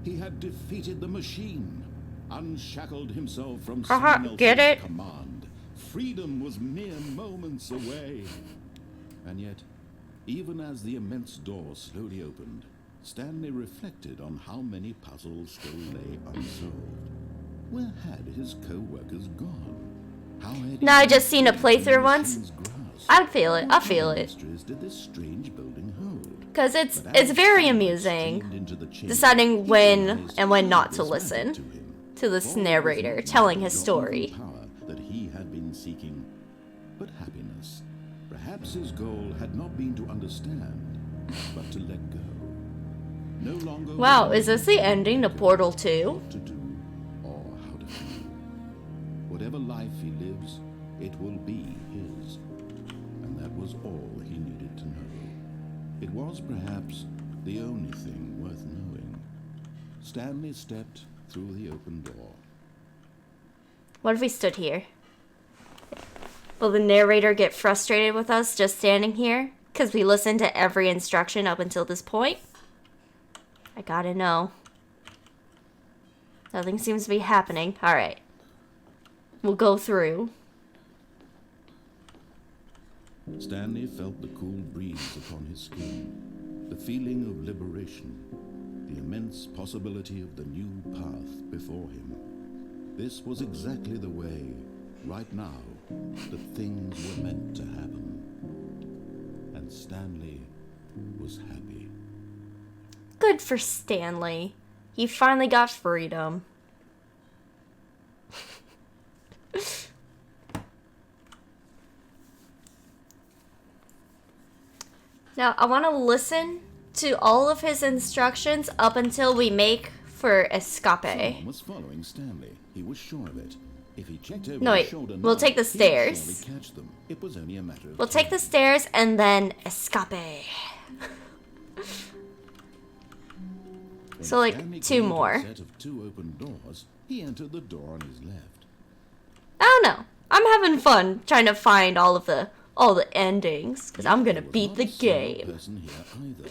S2: He had defeated the machine. Unshackled himself from someone else's
S1: get it?
S2: command. Freedom was mere moments away. And yet, even as the immense door slowly opened, Stanley reflected on how many puzzles still lay unsolved. Where had his co-workers gone? How had
S1: No, I just seen a playthrough once. I feel it. I feel it.
S2: Mysteries did this strange building hold?
S1: Because it's very amusing deciding when and when not to listen to this narrator telling his story.
S2: Power that he had been seeking, but happiness. Perhaps his goal had not been to understand, but to let go. No longer.
S1: Wow, is this the ending to Portal 2?
S2: What to do or how to feel. Whatever life he lives, it will be his, and that was all he needed to know. It was perhaps the only thing worth knowing. Stanley stepped through the open door.
S1: What if we stood here? Will the narrator get frustrated with us just standing here? Because we listened to every instruction up until this point? I gotta know. Nothing seems to be happening. Alright. will go through.
S2: Stanley felt the cool breeze upon his skin, the feeling of liberation, the immense possibility of the new path before him. This was exactly the way, right now, that things were meant to happen. And Stanley was happy.
S1: Good for Stanley. He finally got freedom. Now, I want to listen to all of his instructions up until we make for escape.
S2: Someone was following Stanley. He was sure of it. If he checked over
S1: No,
S2: his
S1: wait.
S2: shoulder
S1: We'll
S2: now,
S1: take the
S2: he would
S1: stairs.
S2: surely catch them. It was only a matter of
S1: We'll take the stairs and then escape. So, like,
S2: Stanley
S1: two
S2: came to
S1: more.
S2: a set of two open doors. He entered the door on his left.
S1: I don't know. I'm having fun trying to find all the endings because I'm gonna
S2: There was
S1: beat
S2: not
S1: the
S2: a single
S1: game.
S2: person here either.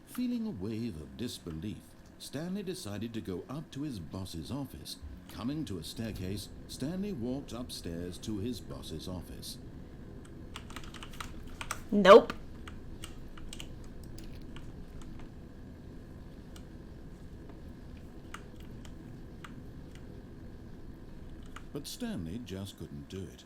S2: Feeling a wave of disbelief, Stanley decided to go up to his boss's office. Coming to a staircase, Stanley walked upstairs to his boss's office.
S1: Nope.
S2: But Stanley just couldn't do it.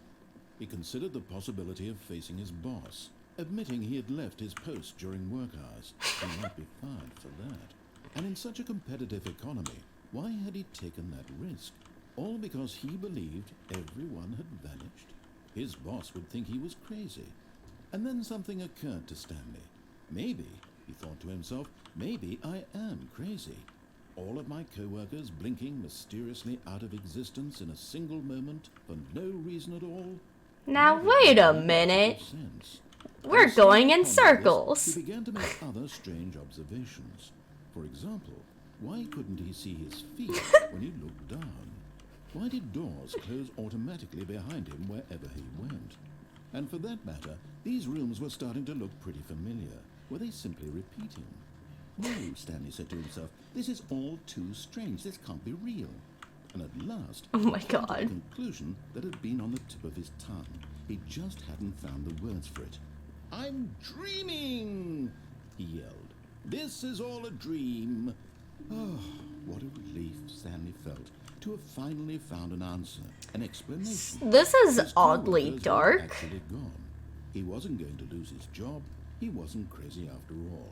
S2: He considered the possibility of facing his boss, admitting he had left his post during work hours. He might be fired for that. And in such a competitive economy, why had he taken that risk? All because he believed everyone had vanished. His boss would think he was crazy. And then something occurred to Stanley. Maybe, he thought to himself, maybe I am crazy. All of my co-workers blinking mysteriously out of existence in a single moment for no reason at all.
S1: Now wait a minute.
S2: Sense.
S1: We're
S2: And
S1: going in
S2: upon this,
S1: circles.
S2: He began to make other strange observations. For example, why couldn't he see his feet when he looked down? Why did doors close automatically behind him wherever he went? And for that matter, these rooms were starting to look pretty familiar. Were they simply repeating? No, Stanley said to himself, this is all too strange. This can't be real. And at last,
S1: Oh my
S2: he came to
S1: God.
S2: a conclusion that had been on the tip of his tongue. He just hadn't found the words for it. I'm dreaming, he yelled. This is all a dream. Oh, what a relief Stanley felt to have finally found an answer, an explanation.
S1: This is
S2: His
S1: oddly
S2: co-workers were
S1: dark.
S2: actually gone. He wasn't going to lose his job. He wasn't crazy after all.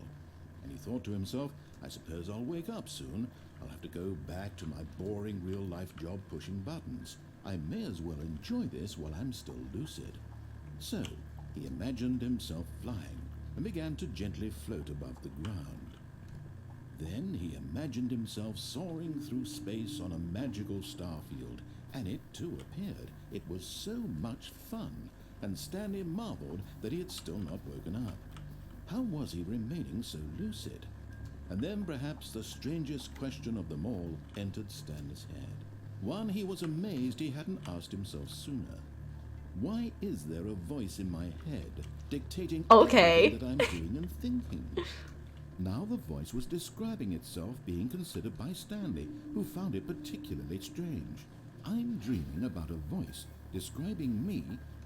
S2: And he thought to himself, I suppose I'll wake up soon. I'll have to go back to my boring real-life job pushing buttons. I may as well enjoy this while I'm still lucid. So, he imagined himself flying and began to gently float above the ground. Then he imagined himself soaring through space on a magical starfield, and it too appeared. It was so much fun, and Stanley marveled that he had still not woken up. How was he remaining so lucid? And then perhaps the strangest question of them all entered Stanley's head. One he was amazed he hadn't asked himself sooner. Why is there a voice in my head dictating
S1: Okay.
S2: everything that I'm doing and thinking? Now the voice was describing itself being considered by Stanley, who found it particularly strange. I'm dreaming about a voice describing me,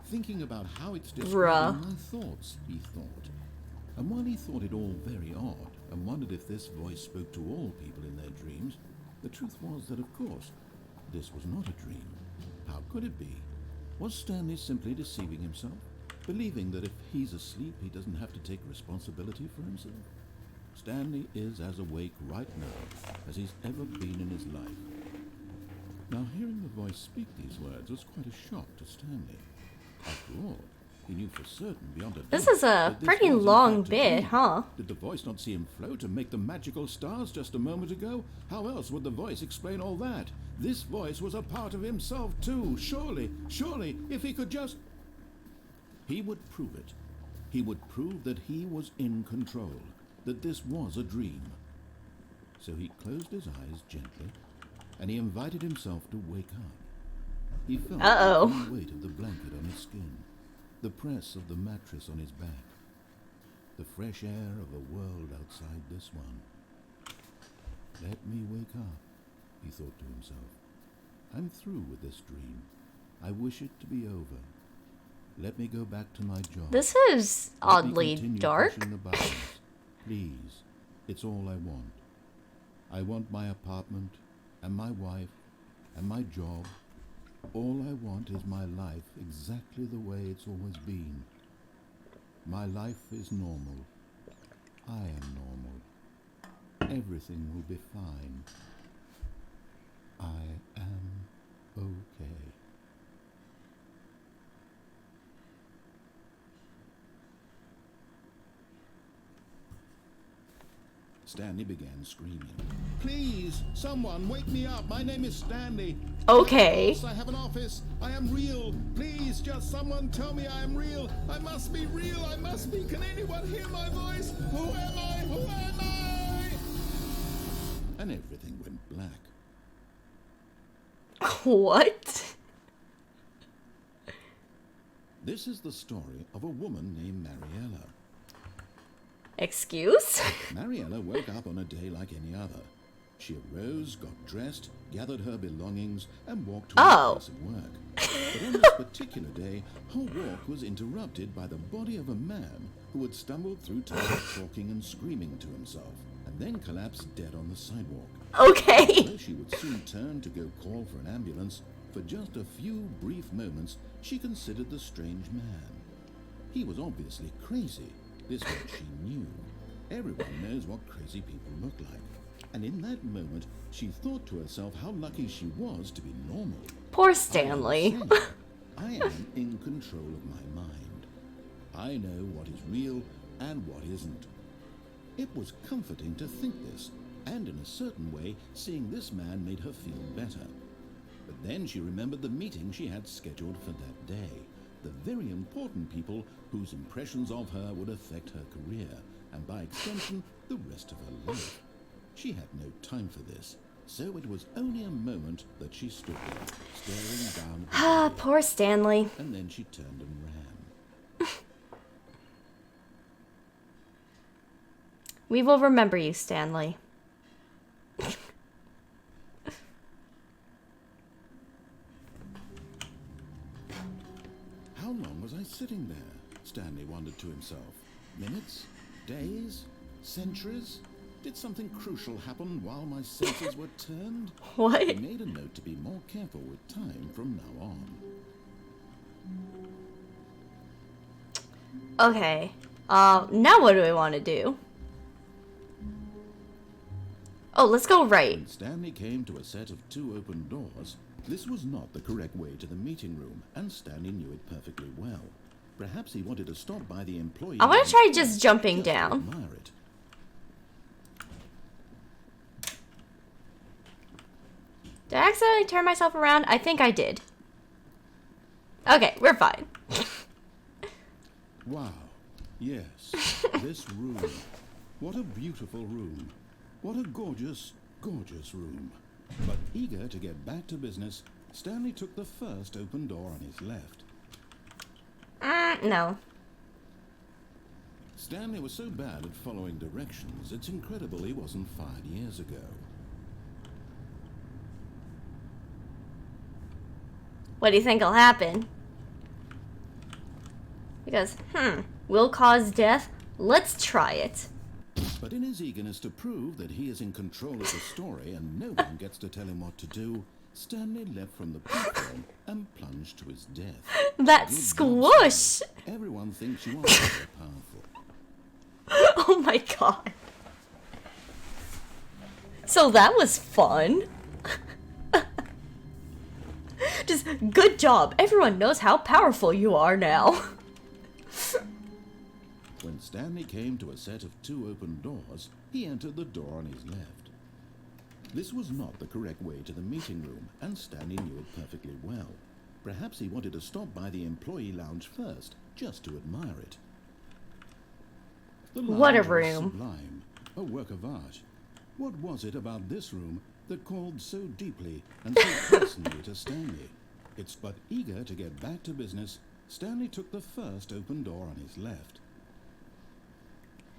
S2: thinking about how it's describing my thoughts, he thought. And while he thought it all very odd, and wondered if this voice spoke to all people in their dreams, the truth was that, of course, this was not a dream. How could it be? Was Stanley simply deceiving himself, believing that if he's asleep, he doesn't have to take responsibility for himself? Stanley is as awake right now as he's ever been in his life. Now, hearing the voice speak these words was quite a shock to Stanley. After all, he knew for certain beyond a doubt
S1: This is a
S2: that this
S1: pretty
S2: was in
S1: long
S2: fact a
S1: bit,
S2: dream.
S1: huh?
S2: Did the voice not see him float and make the magical stars just a moment ago? How else would the voice explain all that? This voice was a part of himself too. Surely, if he could just... He would prove it. He would prove that he was in control, that this was a dream. So he closed his eyes gently, and he invited himself to wake up. He felt the full weight of the blanket on his skin, the press of the mattress on his back, the fresh air of a world outside this one. Let me wake up, he thought to himself. I'm through with this dream. I wish it to be over. Let me go back to my job.
S1: This is
S2: Let me
S1: oddly
S2: continue
S1: dark.
S2: pushing the buttons. Please, it's all I want. I want my apartment, and my wife, and my job. All I want is my life exactly the way it's always been. My life is normal. I am normal. Everything will be fine. I am okay. Stanley began screaming. Please, someone, wake me up. My name is Stanley.
S1: Okay.
S2: I have an office. I am real. Please, just someone tell me I am real. I must be real. I must be. Can anyone hear my voice? Who am I? Who am I? And everything went black.
S1: What?
S2: This is the story of a woman named Mariella.
S1: Excuse?
S2: Mariella woke up on a day like any other. She arose, got dressed, gathered her belongings, and walked to her place of work. But on this particular day, her walk was interrupted by the body of a man who had stumbled through town talking and screaming to himself, and then collapsed dead on the sidewalk.
S1: Okay.
S2: Though she would soon turn to go call for an ambulance, for just a few brief moments, she considered the strange man. He was obviously crazy. This much she knew. Everyone knows what crazy people look like. And in that moment, she thought to herself how lucky she was to be normal.
S1: Poor Stanley.
S2: I am in control of my mind. I know what is real and what isn't. It was comforting to think this, and in a certain way, seeing this man made her feel better. But then she remembered the meeting she had scheduled for that day. The very important people whose impressions of her would affect her career, and by extension, the rest of her life. She had no time for this, so it was only a moment that she stood there, staring down at the
S1: Ah,
S2: body,
S1: poor Stanley.
S2: and then she turned and ran.
S1: We will remember you, Stanley.
S2: How long was I sitting there? Stanley wondered to himself. Minutes? Days? Centuries? Did something crucial happen while my senses were turned?
S1: What?
S2: He made a note to be more careful with time from now on.
S1: Okay. Now what do we want to do? Oh, let's go right.
S2: When Stanley came to a set of 2 open doors, this was not the correct way to the meeting room, and Stanley knew it perfectly well. Perhaps he wanted to stop by the employee.
S1: I'm gonna try just jumping
S2: just to
S1: down.
S2: admire it.
S1: Did I accidentally turn myself around? I think I did. Okay, we're fine.
S2: Wow. Yes. This room. What a beautiful room. What a gorgeous, gorgeous room. But eager to get back to business, Stanley took the first open door on his left.
S1: No.
S2: Stanley was so bad at following directions, it's incredible he wasn't fired years ago.
S1: What do you think will happen? Because, will cause death? Let's try it.
S2: But in his eagerness to prove that he is in control of the story and no one gets to tell him what to do, Stanley leapt from the platform and plunged to his death.
S1: That
S2: Good job,
S1: squoosh!
S2: Stanley. Everyone thinks you are so powerful.
S1: Oh my god. So that was fun. Just, good job. Everyone knows how powerful you are now.
S2: When Stanley came to a set of 2 open doors, he entered the door on his left. This was not the correct way to the meeting room, and Stanley knew it perfectly well. Perhaps he wanted to stop by the employee lounge first, just to admire it. The
S1: What a
S2: lounge was
S1: room.
S2: sublime, a work of art. What was it about this room that called so deeply and so personally to Stanley? It's but eager to get back to business, Stanley took the first open door on his left.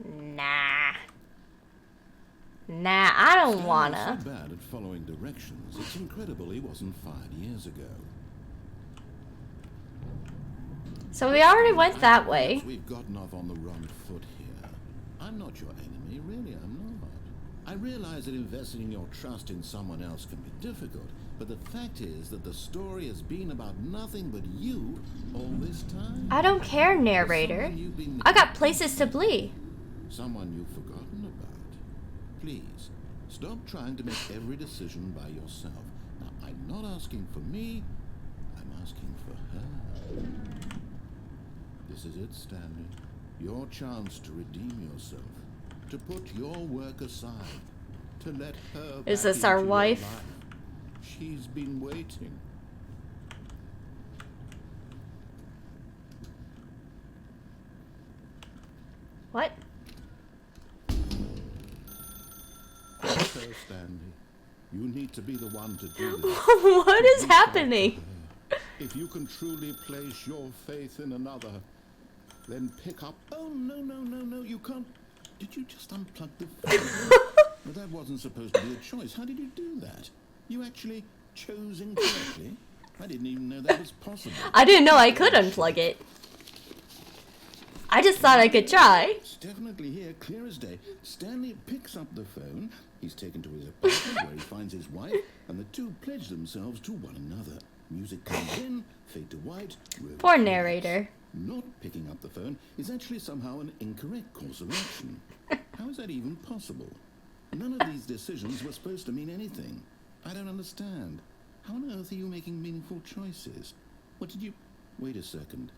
S1: Nah, I don't
S2: Stanley
S1: wanna.
S2: was so bad at following directions, it's incredible he wasn't fired years ago.
S1: So we already went that way.
S2: We've gotten off on the wrong foot here. I'm not your enemy, really, I'm not. I realize that investing your trust in someone else can be difficult, but the fact is that the story has been about nothing but you all this time.
S1: I don't care, narrator. I got places to be.
S2: Someone you've forgotten about. Please, stop trying to make every decision by yourself. Now, I'm not asking for me, I'm asking for her. This is it, Stanley. Your chance to redeem yourself. To put your work aside. To let her
S1: Is
S2: back
S1: this our
S2: into your
S1: wife?
S2: life. She's been waiting.
S1: What?
S2: So, Stanley, you need to be the one to do this.
S1: What is happening?
S2: If you can truly place your faith in another, then pick up. Oh, no, you can't. Did you just unplug the phone? Well, that wasn't supposed to be a choice. How did you do that? You actually chose incorrectly? I didn't even know that was possible.
S1: I didn't know I could unplug it. I just thought I could try.
S2: It's definitely here, clear as day. Stanley picks up the phone. He's taken to his apartment where he finds his wife, and the two pledge themselves to one another. Music comes in, fade to white.
S1: Poor narrator.
S2: Not picking up the phone is actually somehow an incorrect course of action. How is that even possible? None of these decisions were supposed to mean anything. I don't understand. How on earth are you making meaningful choices? What did you... Wait a second.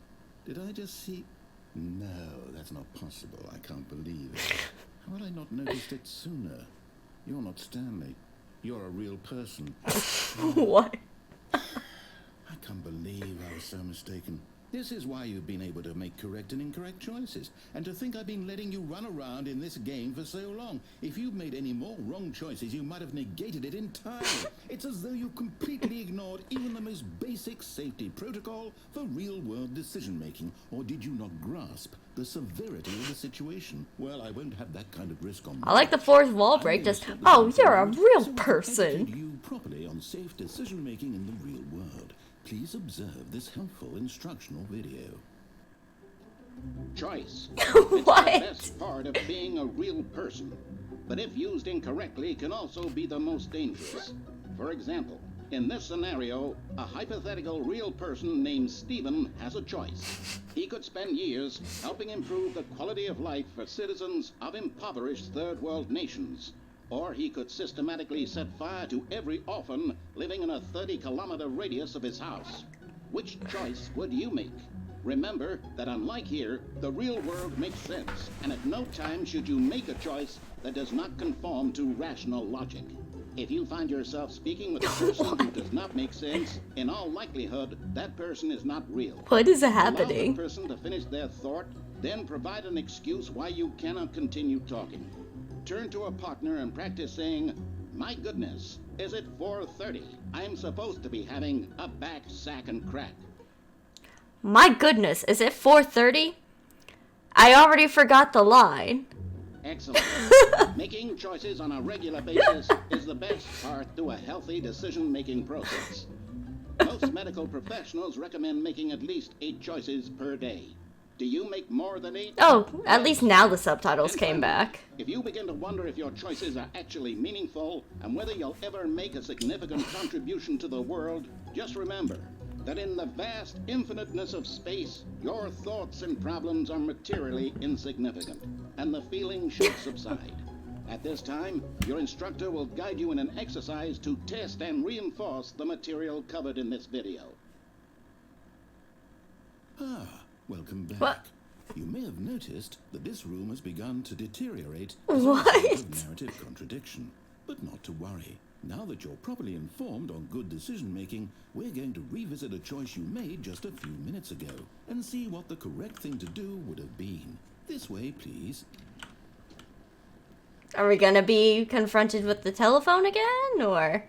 S2: Did I just see... No, that's not possible. I can't believe it. How had I not noticed it sooner? You're not Stanley. You're a real person.
S1: What?
S2: I can't believe I was so mistaken. This is why you've been able to make correct and incorrect choices. And to think I've been letting you run around in this game for so long. If you'd made any more wrong choices, you might have negated it entirely. It's as though you completely ignored even the most basic safety protocol for real-world decision-making. Or did you not grasp the severity of the situation? Well, I won't have that kind of risk on
S1: I like the fourth wall break. Just, oh, you're a real person.
S2: You properly on safe decision-making in the real world. Please observe this helpful instructional video.
S3: Choice.
S1: What?
S3: It's the best part of being a real person, but if used incorrectly can also be the most dangerous. For example, in this scenario, a hypothetical real person named Stephen has a choice. He could spend years helping improve the quality of life for citizens of impoverished third world nations. Or he could systematically set fire to every orphan living in a 30-kilometer radius of his house. Which choice would you make? Remember that unlike here, the real world makes sense, and at no time should you make a choice that does not conform to rational logic. If you find yourself speaking with a person who does not make sense, in all likelihood, that person is not real.
S1: What is
S3: Allow
S1: happening?
S3: the person to finish their thought, then provide an excuse why you cannot continue talking. Turn to a partner and practice saying, "My goodness, is it 4:30? I'm supposed to be having a back, sack, and crack."
S1: My goodness, is it 4:30? I already forgot the line.
S3: Excellent. Making choices on a regular basis is the best part to a healthy decision-making process. Most medical professionals recommend making at least 8 choices per day. Do you make more than 8?
S1: Oh, at least now the subtitles
S3: And
S1: came
S3: finally,
S1: back.
S3: If you begin to wonder if your choices are actually meaningful and whether you'll ever make a significant contribution to the world, just remember that in the vast infiniteness of space, your thoughts and problems are materially insignificant, and the feeling should subside. At this time, your instructor will guide you in an exercise to test and reinforce the material covered in this video.
S2: Ah, welcome back.
S1: What?
S2: You may have noticed that this room has begun to deteriorate
S1: What?
S2: as a result of narrative contradiction. But not to worry. Now that you're properly informed on good decision-making, we're going to revisit a choice you made just a few minutes ago and see what the correct thing to do would have been. This way, please.
S1: Are we gonna be confronted with the telephone again, or?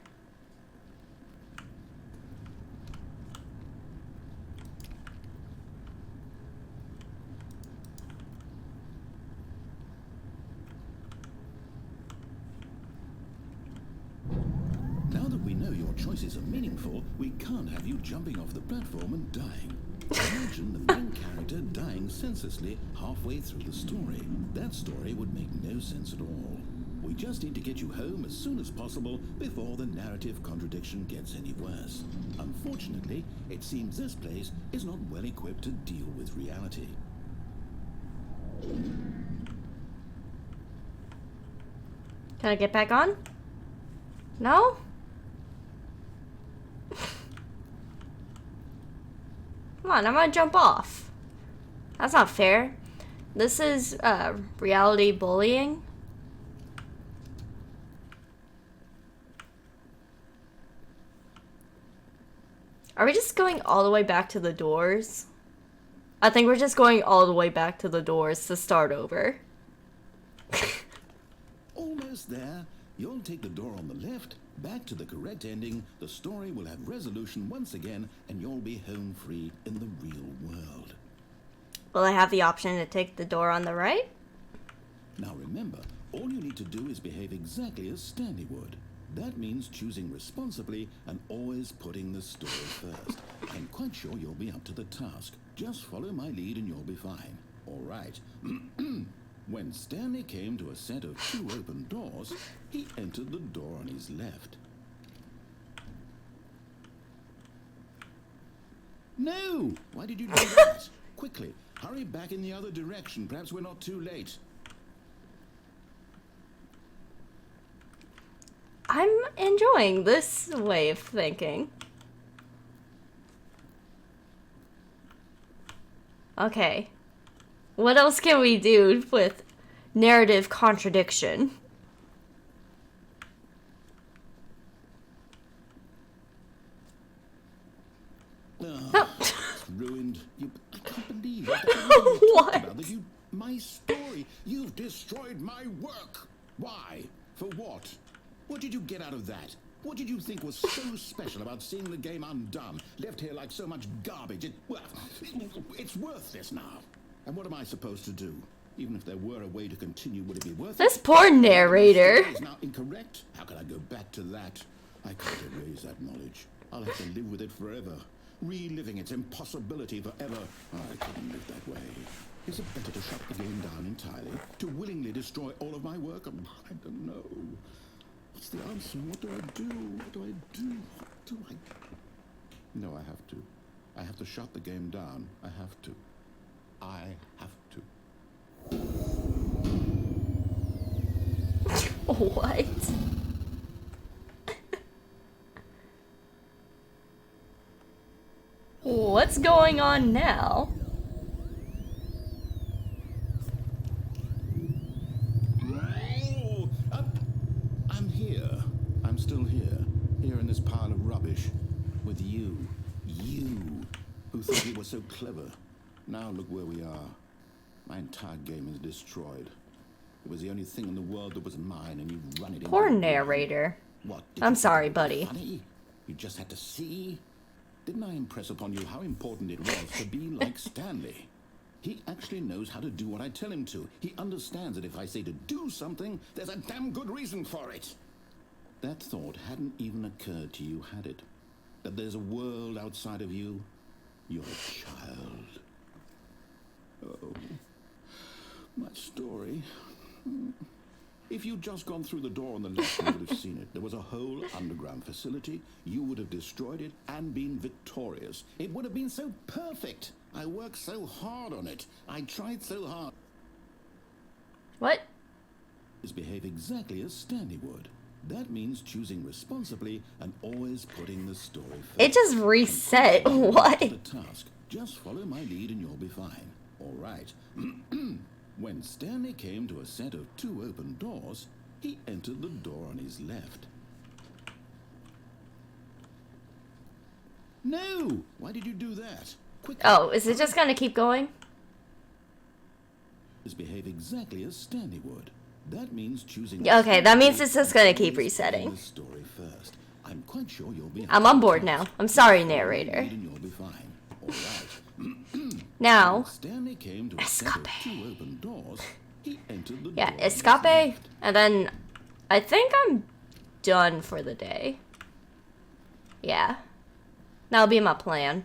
S2: Now that we know your choices are meaningful, we can't have you jumping off the platform and dying. Imagine the main character dying senselessly halfway through the story. That story would make no sense at all. We just need to get you home as soon as possible before the narrative contradiction gets any worse. Unfortunately, it seems this place is not well equipped to deal with reality.
S1: Can I get back on? No? Come on, I'm gonna jump off. That's not fair. This is reality bullying. Are we just going all the way back to the doors? I think we're just going all the way back to the doors to start over.
S2: Almost there. You'll take the door on the left, back to the correct ending, the story will have resolution once again, and you'll be home free in the real world.
S1: Will I have the option to take the door on the right?
S2: Now remember, all you need to do is behave exactly as Stanley would. That means choosing responsibly and always putting the story first. I'm quite sure you'll be up to the task. Just follow my lead and you'll be fine. All right. When Stanley came to a set of 2 open doors, he entered the door on his left. No! Why did you do that? Quickly, hurry back in the other direction. Perhaps we're not too late.
S1: I'm enjoying this way of thinking. Okay. What else can we do with narrative contradiction?
S2: Oh, it's ruined. I can't believe it.
S1: What?
S2: My story. You've destroyed my work. Why? For what? What did you get out of that? What did you think was so special about seeing the game undone, left here like so much garbage? It's worthless now. And what am I supposed to do? Even if there were a way to continue, would it be worth it?
S1: This poor narrator.
S2: Is now incorrect. How can I go back to that? I can't erase that knowledge. I'll have to live with it forever, reliving its impossibility forever. I couldn't live that way. Is it better to shut the game down entirely? To willingly destroy all of my work? I don't know. What's the answer? What do I do? What do I do? What do I... No, I have to. I have to shut the game down. I have to. I have to.
S1: What? What's going on now?
S2: Oh, I'm here. I'm still here. Here in this pile of rubbish. With you. You. Who thought you were so clever. Now look where we are. My entire game is destroyed. It was the only thing in the world that was mine, and you run it.
S1: Poor narrator.
S2: What?
S1: I'm sorry, buddy.
S2: Funny? You just had to see? Didn't I impress upon you how important it was to be like Stanley? He actually knows how to do what I tell him to. He understands that if I say to do something, there's a damn good reason for it. That thought hadn't even occurred to you, had it? That there's a world outside of you? You're a child. Oh, my story. If you'd just gone through the door on the left, you would have seen it. There was a whole underground facility. You would have destroyed it and been victorious. It would have been so perfect. I worked so hard on it. I tried so hard.
S1: What?
S2: Behave exactly as Stanley would. That means choosing responsibly and always putting the story first.
S1: It just reset. What?
S2: The task. Just follow my lead and you'll be fine. All right. When Stanley came to a set of 2 open doors, he entered the door on his left. No! Why did you do that? Quickly.
S1: Oh, is it just gonna keep going?
S2: Behave exactly as Stanley would. That means choosing...
S1: Okay, that means it's just gonna keep resetting.
S2: The story first. I'm quite sure you'll be...
S1: I'm on board now. I'm sorry, narrator.
S2: You'll be fine. All right.
S1: Now,
S2: Stanley came to a set of 2 open doors. He entered the
S1: yeah,
S2: door on his
S1: escape,
S2: left.
S1: and then I think I'm done for the day. Yeah, that'll be my plan.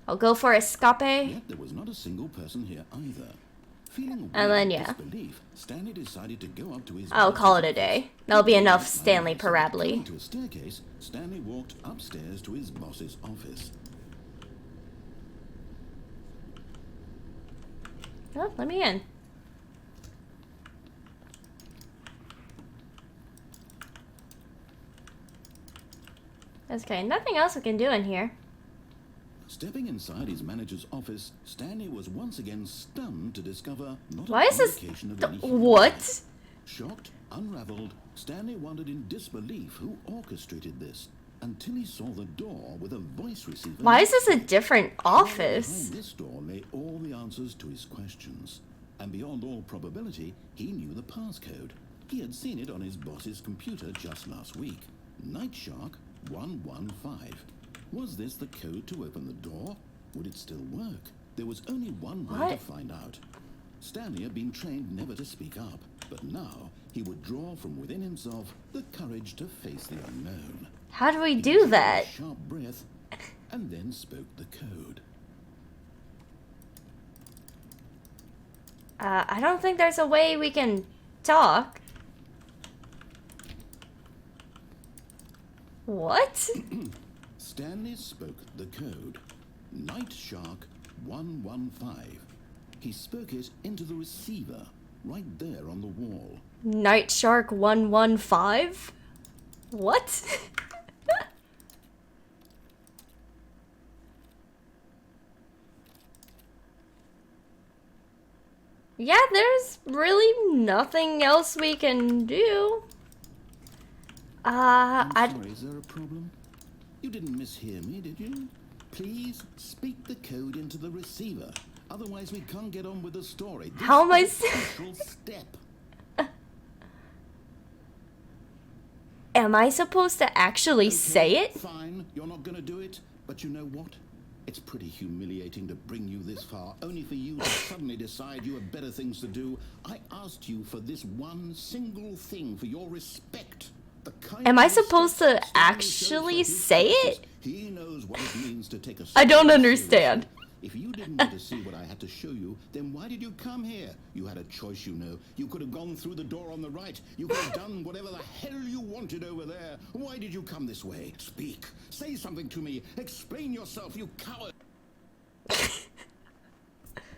S1: I'll go for escape.
S2: Yet there was not a single person here either. Feeling
S1: And then,
S2: weird
S1: yeah.
S2: disbelief, Stanley decided to go up to his
S1: I'll call it
S2: boss's
S1: a day.
S2: office.
S1: That'll be enough Stanley
S2: Going
S1: Parably.
S2: to a staircase, Stanley walked upstairs to his boss's office.
S1: Oh, let me in. Okay, nothing else we can do in here.
S2: Stepping inside his manager's office, Stanley was once again stunned to discover not
S1: Why
S2: an
S1: is this...
S2: indication of any human
S1: What?
S2: life. Shocked, unraveled, Stanley wondered in disbelief who orchestrated this until he saw the door with a voice receiver.
S1: Why is this a different office?
S2: Behind this door lay all the answers to his questions, and beyond all probability, he knew the passcode. He had seen it on his boss's computer just last week. Night Shark 115. Was this the code to open the door? Would it still work? There was only one way to
S1: What?
S2: find out. Stanley had been trained never to speak up, but now he would draw from within himself the courage to face the unknown.
S1: How do we
S2: He
S1: do
S2: drew
S1: that?
S2: a sharp breath and then spoke the code.
S1: I don't think there's a way we can talk. What?
S2: Stanley spoke the code. Night Shark 115. He spoke it into the receiver, right there on the wall.
S1: Night Shark 115? What? Yeah, there's really nothing else we can do.
S2: I'm sorry, is there a problem? You didn't mishear me, did you? Please speak the code into the receiver. Otherwise, we can't get on with the story. This
S1: How am I
S2: is a crucial step.
S1: Am I supposed to actually say it?
S2: Fine, you're not going to do it. But you know what? It's pretty humiliating to bring you this far, only for you to suddenly decide you have better things to do. I asked you for this one single thing, for your respect. The kind
S1: Am I
S2: of respect
S1: supposed to
S2: Stanley shows
S1: actually
S2: for his
S1: say
S2: bosses.
S1: it?
S2: He knows what it means to take a
S1: I don't
S2: story
S1: understand.
S2: seriously. If you didn't want to see what I had to show you, then why did you come here? You had a choice, you know. You could have gone through the door on the right. You could have done whatever the hell you wanted over there. Why did you come this way? Speak. Say something to me. Explain yourself, you coward.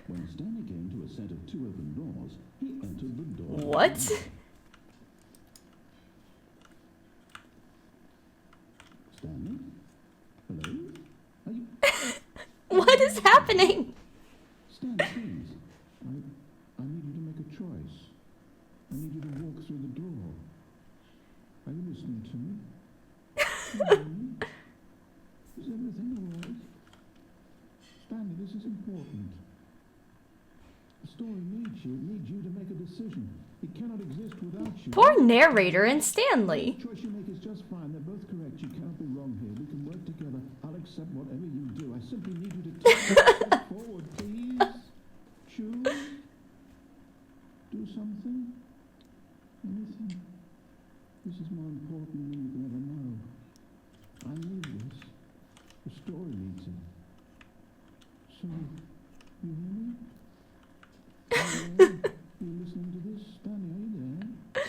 S2: When Stanley came to a set of two open doors, he entered the door.
S1: What?
S2: Stanley? Hello? Are you...
S1: What is happening?
S2: Stanley, please. I need you to make a choice. I need you to walk through the door. Are you listening to me? Is everything all right? Stanley, this is important. The story needs you. It needs you to make a decision. It cannot exist without you.
S1: Poor narrator and Stanley.
S2: The choice you make is just fine. They're both correct. You cannot be wrong here. We can work together. I'll accept whatever you do. I simply need you to take a step forward, please. Choose. Do something. Anything. This is more important than you can ever know. I need this. The story needs it. So, you hear me? Are you listening to this? Stanley, are you there?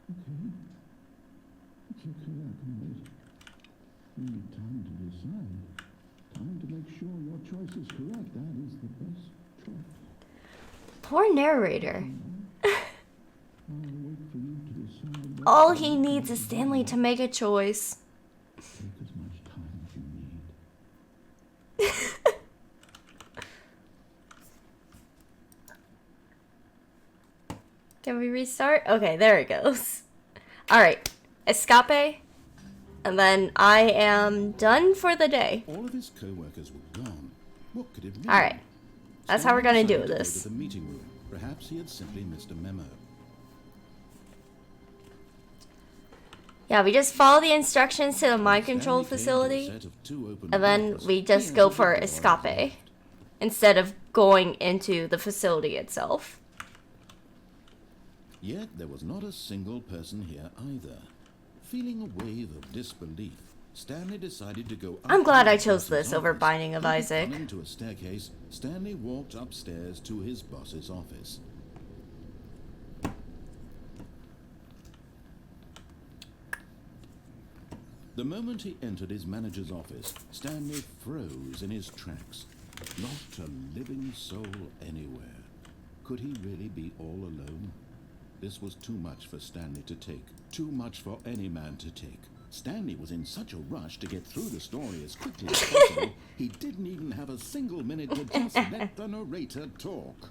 S2: Okay. It's okay, I can wait. You need time to decide. Time to make sure your choice is correct. That is the best choice.
S1: Poor narrator.
S2: I'll wait for you to decide.
S1: All he needs is Stanley to make a choice.
S2: Take as much time as you need.
S1: Can we restart? Okay, there it goes. Alright. Escape. And then I am done for the day.
S2: All of his co-workers were gone. What could it mean?
S1: Alright. That's how we're gonna do
S2: Stanley decided to
S1: this.
S2: go to the meeting room. Perhaps he had simply missed a memo.
S1: Yeah, we just follow the instructions to the mind
S2: Stanley
S1: control
S2: came to a
S1: facility.
S2: set of two open
S1: And then
S2: doors.
S1: we
S2: He
S1: just
S2: entered
S1: go
S2: the
S1: for
S2: door on his
S1: escape.
S2: left.
S1: Instead of going into the facility itself.
S2: Yet there was not a single person here either. Feeling a wave of disbelief, Stanley decided to go up
S1: I'm glad
S2: to
S1: I
S2: the
S1: chose
S2: boss's
S1: this over
S2: office.
S1: Binding of Isaac.
S2: Coming to a staircase, Stanley walked upstairs to his boss's office. The moment he entered his manager's office, Stanley froze in his tracks. Not a living soul anywhere. Could he really be all alone? This was too much for Stanley to take. Too much for any man to take. Stanley was in such a rush to get through the story as quickly as possible, he didn't even have a single minute to just let the narrator talk.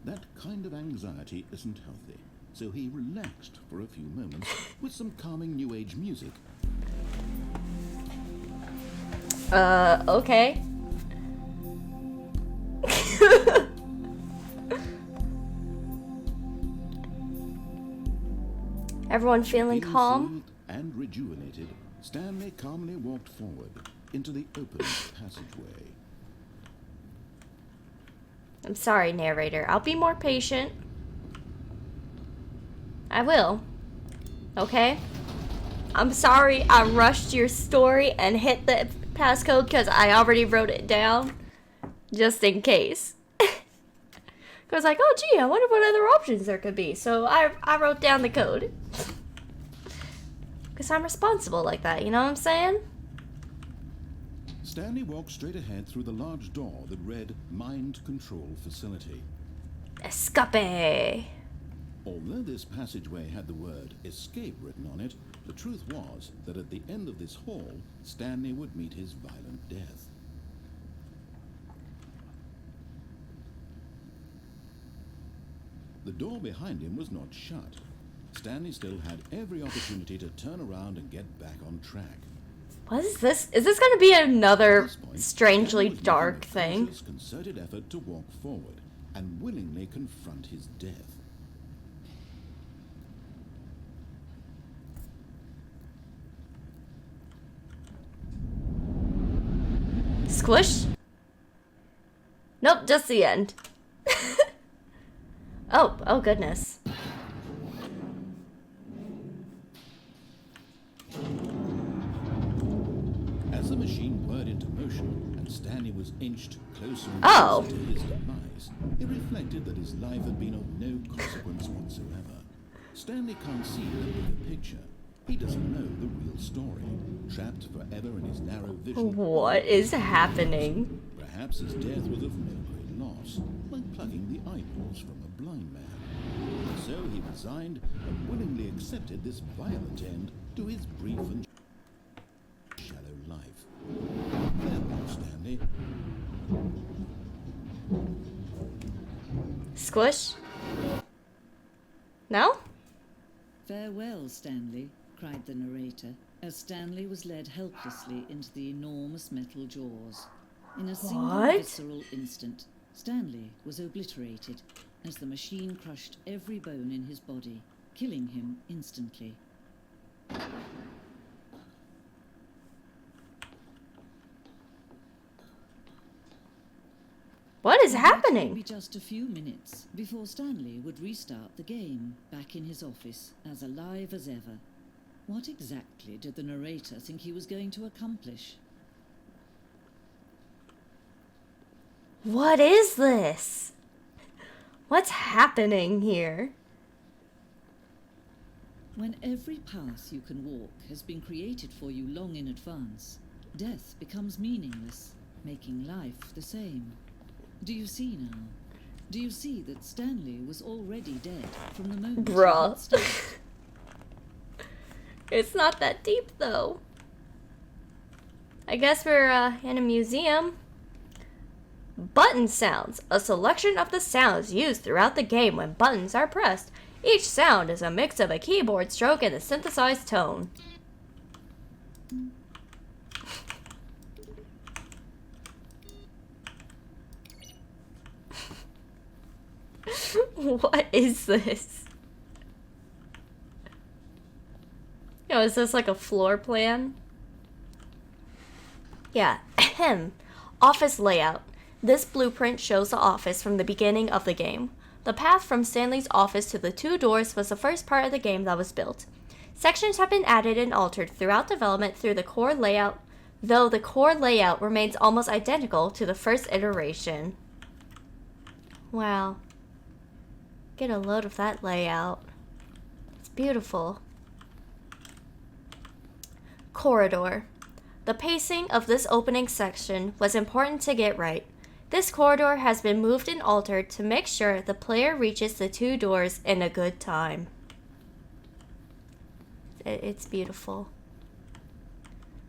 S2: That kind of anxiety isn't healthy, so he relaxed for a few moments with some calming New Age music.
S1: Okay. Everyone feeling calm?
S2: Soothed and rejuvenated, Stanley calmly walked forward into the open passageway.
S1: I'm sorry, narrator. I'll be more patient. I will. Okay? I'm sorry I rushed your story and hit the passcode because I already wrote it down. Just in case. I was like, oh gee, I wonder what other options there could be. So I wrote down the code. Because I'm responsible like that, you know what I'm saying?
S2: Stanley walked straight ahead through the large door that read Mind Control Facility.
S1: Escape!
S2: Although this passageway had the word escape written on it, the truth was that at the end of this hall, Stanley would meet his violent death. The door behind him was not shut. Stanley still had every opportunity to turn around and get back on track.
S1: What is this? Is this going to be another
S2: At this point,
S1: strangely
S2: Stanley was
S1: dark
S2: making a
S1: thing?
S2: conscious, concerted effort to walk forward and willingly confront his death.
S1: Squish? Nope, just the end. Oh goodness.
S2: As the machine whirred into motion and Stanley was inched closer and
S1: Oh.
S2: closer to his demise, it reflected that his life had been of no consequence whatsoever. Stanley can't see the bigger picture. He doesn't know the real story, trapped forever in his narrow vision.
S1: What is happening?
S2: Perhaps his death was of no great loss, like plucking the eyeballs from a blind man. So he resigned and willingly accepted this violent end to his brief and shallow life. Farewell, Stanley.
S1: Squish? No?
S4: Farewell, Stanley, cried the narrator, as Stanley was led helplessly into the enormous metal jaws. In a single
S1: What?
S4: visceral instant, Stanley was obliterated as the machine crushed every bone in his body, killing him instantly.
S1: What is
S4: It would
S1: happening?
S4: be just a few minutes before Stanley would restart the game, back in his office, as alive as ever. What exactly did the narrator think he was going to accomplish?
S1: What is this? What's happening here?
S4: When every path you can walk has been created for you long in advance, death becomes meaningless, making life the same. Do you see now? Do you see that Stanley was already dead from the moment he
S1: Bruh.
S4: hit start?
S1: It's not that deep though. I guess we're in a museum. Button sounds. A selection of the sounds used throughout the game when buttons are pressed. Each sound is a mix of a keyboard stroke and a synthesized tone. What is this? Yo, is this like a floor plan? Yeah, ahem. Office layout. This blueprint shows the office from the beginning of the game. The path from Stanley's office to the two doors was the first part of the game that was built. Sections have been added and altered throughout development through the core layout, though the core layout remains almost identical to the first iteration. Wow. Get a load of that layout. It's beautiful. Corridor. The pacing of this opening section was important to get right. This corridor has been moved and altered to make sure the player reaches the 2 doors in a good time. It's beautiful.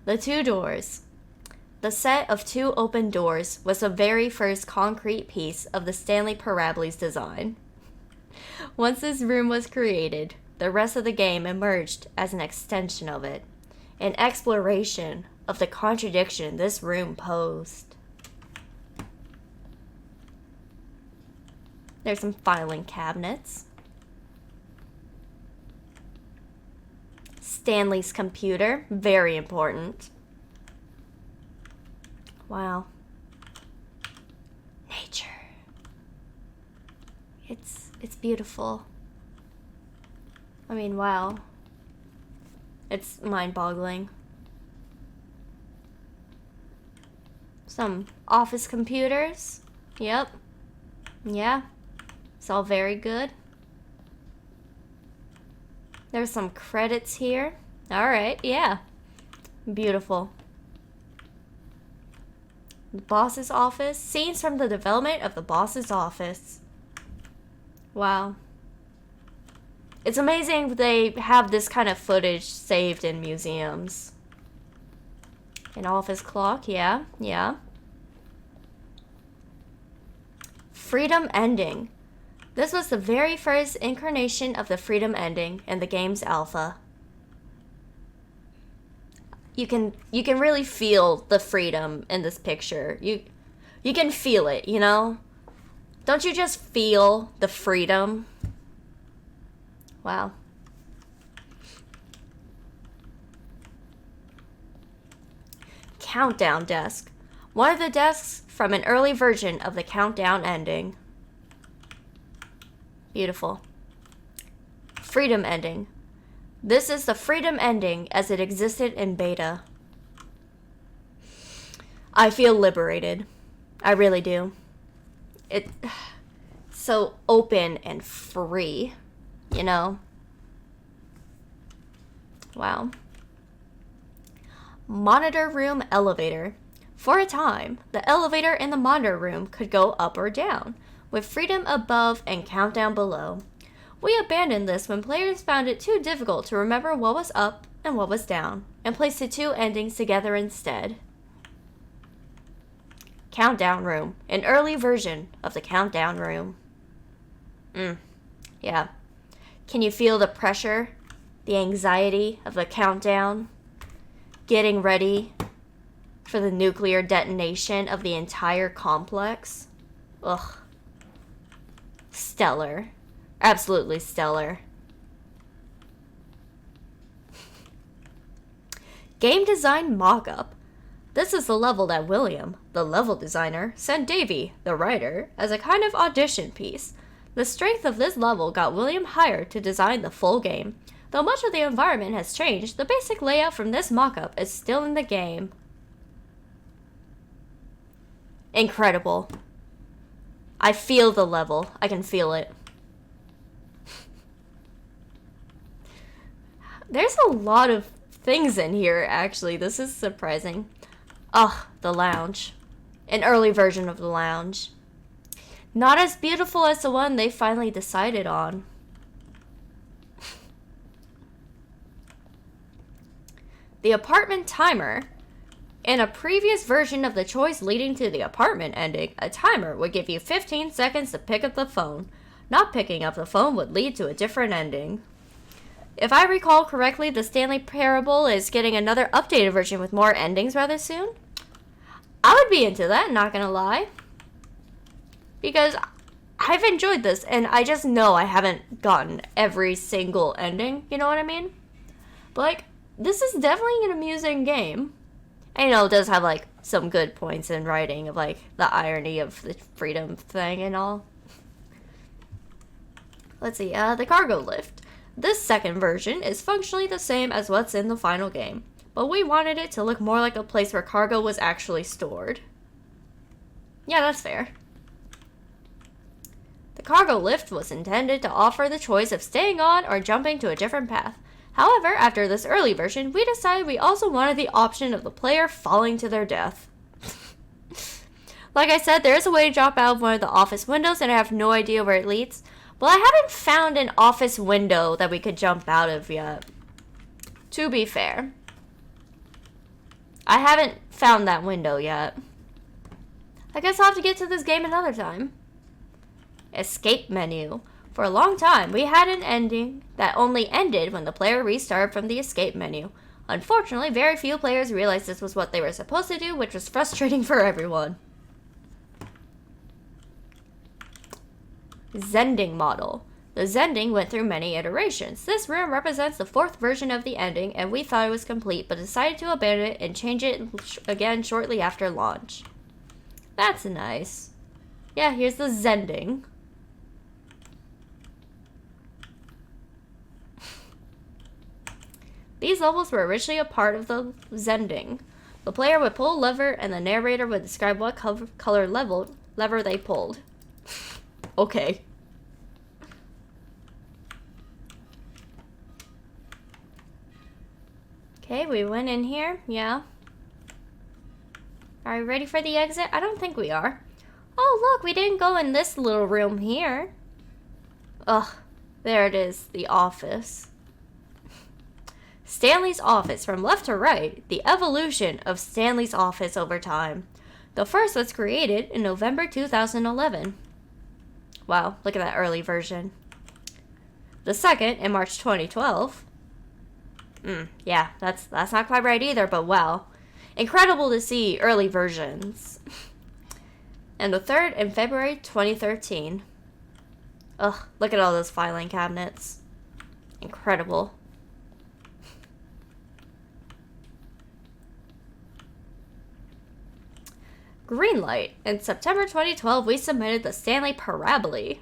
S1: The 2 doors. The set of 2 open doors was the very first concrete piece of the Stanley Parabole's design. Once this room was created, the rest of the game emerged as an extension of it, an exploration of the contradiction this room posed. There's some filing cabinets. Stanley's computer, very important. Wow. Nature. It's beautiful. I mean, wow. It's mind-boggling. Some office computers. Yep. Yeah. It's all very good. There's some credits here. Alright, yeah. Beautiful. The boss's office. Scenes from the development of the boss's office. Wow. It's amazing they have this kind of footage saved in museums. An office clock, yeah, yeah. Freedom ending. This was the very first incarnation of the freedom ending in the game's alpha. You can really feel the freedom in this picture. You can feel it, you know? Don't you just feel the freedom? Wow. Countdown desk. One of the desks from an early version of the countdown ending. Beautiful. Freedom ending. This is the freedom ending as it existed in beta. I feel liberated. I really do. It's so open and free, you know? Wow. Monitor room elevator. For a time, the elevator in the monitor room could go up or down, with freedom above and countdown below. We abandoned this when players found it too difficult to remember what was up and what was down, and placed the 2 endings together instead. Countdown room. An early version of the countdown room. Yeah. Can you feel the pressure? The anxiety of the countdown? Getting ready for the nuclear detonation of the entire complex? Ugh. Stellar. Absolutely stellar. Game design mock-up. This is the level that William, the level designer, sent Davey, the writer, as a kind of audition piece. The strength of this level got William hired to design the full game. Though much of the environment has changed, the basic layout from this mock-up is still in the game. Incredible. I feel the level. I can feel it. There's a lot of things in here, actually. This is surprising. Ugh, the lounge. An early version of the lounge. Not as beautiful as the one they finally decided on. The apartment timer. In a previous version of the choice leading to the apartment ending, a timer would give you 15 seconds to pick up the phone. Not picking up the phone would lead to a different ending. If I recall correctly, the Stanley Parable is getting another updated version with more endings rather soon. I would be into that, not gonna lie. Because I've enjoyed this, and I just know I haven't gotten every single ending, you know what I mean? But, like, this is definitely an amusing game. And, you know, it does have, like, some good points in writing of, like, the irony of the freedom thing and all. Let's see, the cargo lift. This second version is functionally the same as what's in the final game, but we wanted it to look more like a place where cargo was actually stored. Yeah, that's fair. The cargo lift was intended to offer the choice of staying on or jumping to a different path. However, after this early version, we decided we also wanted the option of the player falling to their death. Like I said, there is a way to drop out of one of the office windows, and I have no idea where it leads. Well, I haven't found an office window that we could jump out of yet. To be fair. I haven't found that window yet. I guess I'll have to get to this game another time. Escape menu. For a long time, we had an ending that only ended when the player restarted from the escape menu. Unfortunately, very few players realized this was what they were supposed to do, which was frustrating for everyone. Zending model. The Zending went through many iterations. This room represents the 4th version of the ending, and we thought it was complete, but decided to abandon it and change it again shortly after launch. That's nice. Yeah, here's the Zending. These levels were originally a part of the Zending. The player would pull a lever, and the narrator would describe what color lever they pulled. Okay. Okay, we went in here. Yeah. Are we ready for the exit? I don't think we are. Oh, look, we didn't go in this little room here. Ugh, there it is, the office. Stanley's office, from left to right, the evolution of Stanley's office over time. The first was created in November 2011. Wow, look at that early version. The second in March 2012. Yeah, that's not quite right either, but wow. Incredible to see early versions. And the third in February 2013. Ugh, look at all those filing cabinets. Incredible. Greenlight. In September 2012, we submitted the Stanley Parabole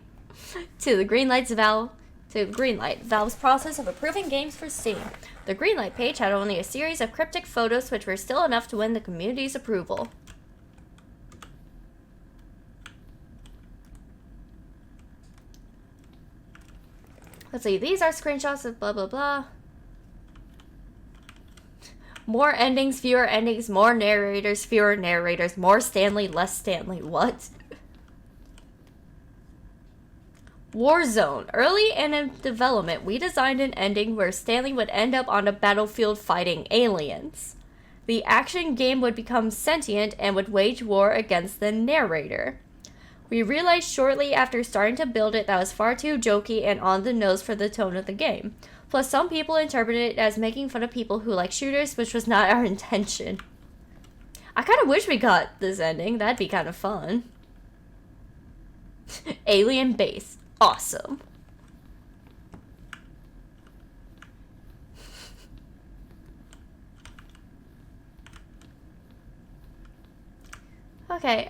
S1: to the Greenlight, Valve's process of approving games for Steam. The Greenlight page had only a series of cryptic photos which were still enough to win the community's approval. Let's see, these are screenshots of blah blah blah. More endings, fewer endings, more narrators, fewer narrators, more Stanley, less Stanley. What? Warzone. Early in development, we designed an ending where Stanley would end up on a battlefield fighting aliens. The action game would become sentient and would wage war against the narrator. We realized shortly after starting to build it that it was far too jokey and on the nose for the tone of the game. Plus, some people interpreted it as making fun of people who like shooters, which was not our intention. I kind of wish we got this ending. That'd be kind of fun. Alien base. Awesome. Okay,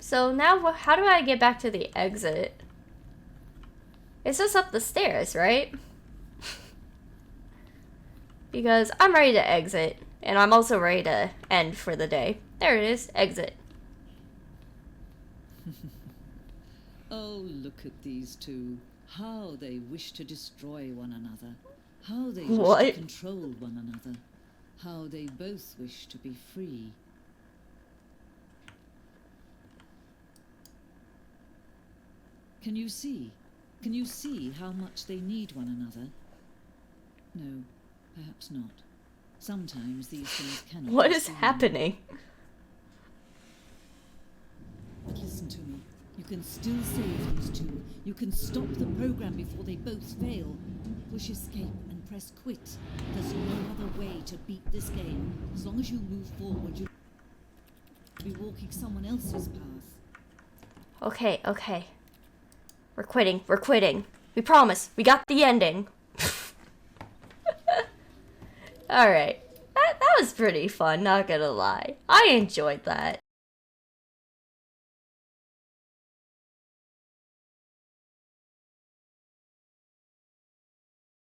S1: so now how do I get back to the exit? It's just up the stairs, right? Because I'm ready to exit, and I'm also ready to end for the day. There it is, exit.
S4: Oh, look at these two. How they wish to destroy one another. How they wish to control one another. How they both wish to be free. Can you see? Can you see how much they need one another? No, perhaps not. Sometimes these things cannot.
S1: What is happening?
S4: But listen to me. You can still save these two. You can stop the program before they both fail. Push escape and press quit. There's no other way to beat this game. As long as you move forward, you'll be walking someone else's path.
S1: Okay, okay. We're quitting. We're quitting. We promise. We got the ending. Alright. That was pretty fun, not gonna lie. I enjoyed that.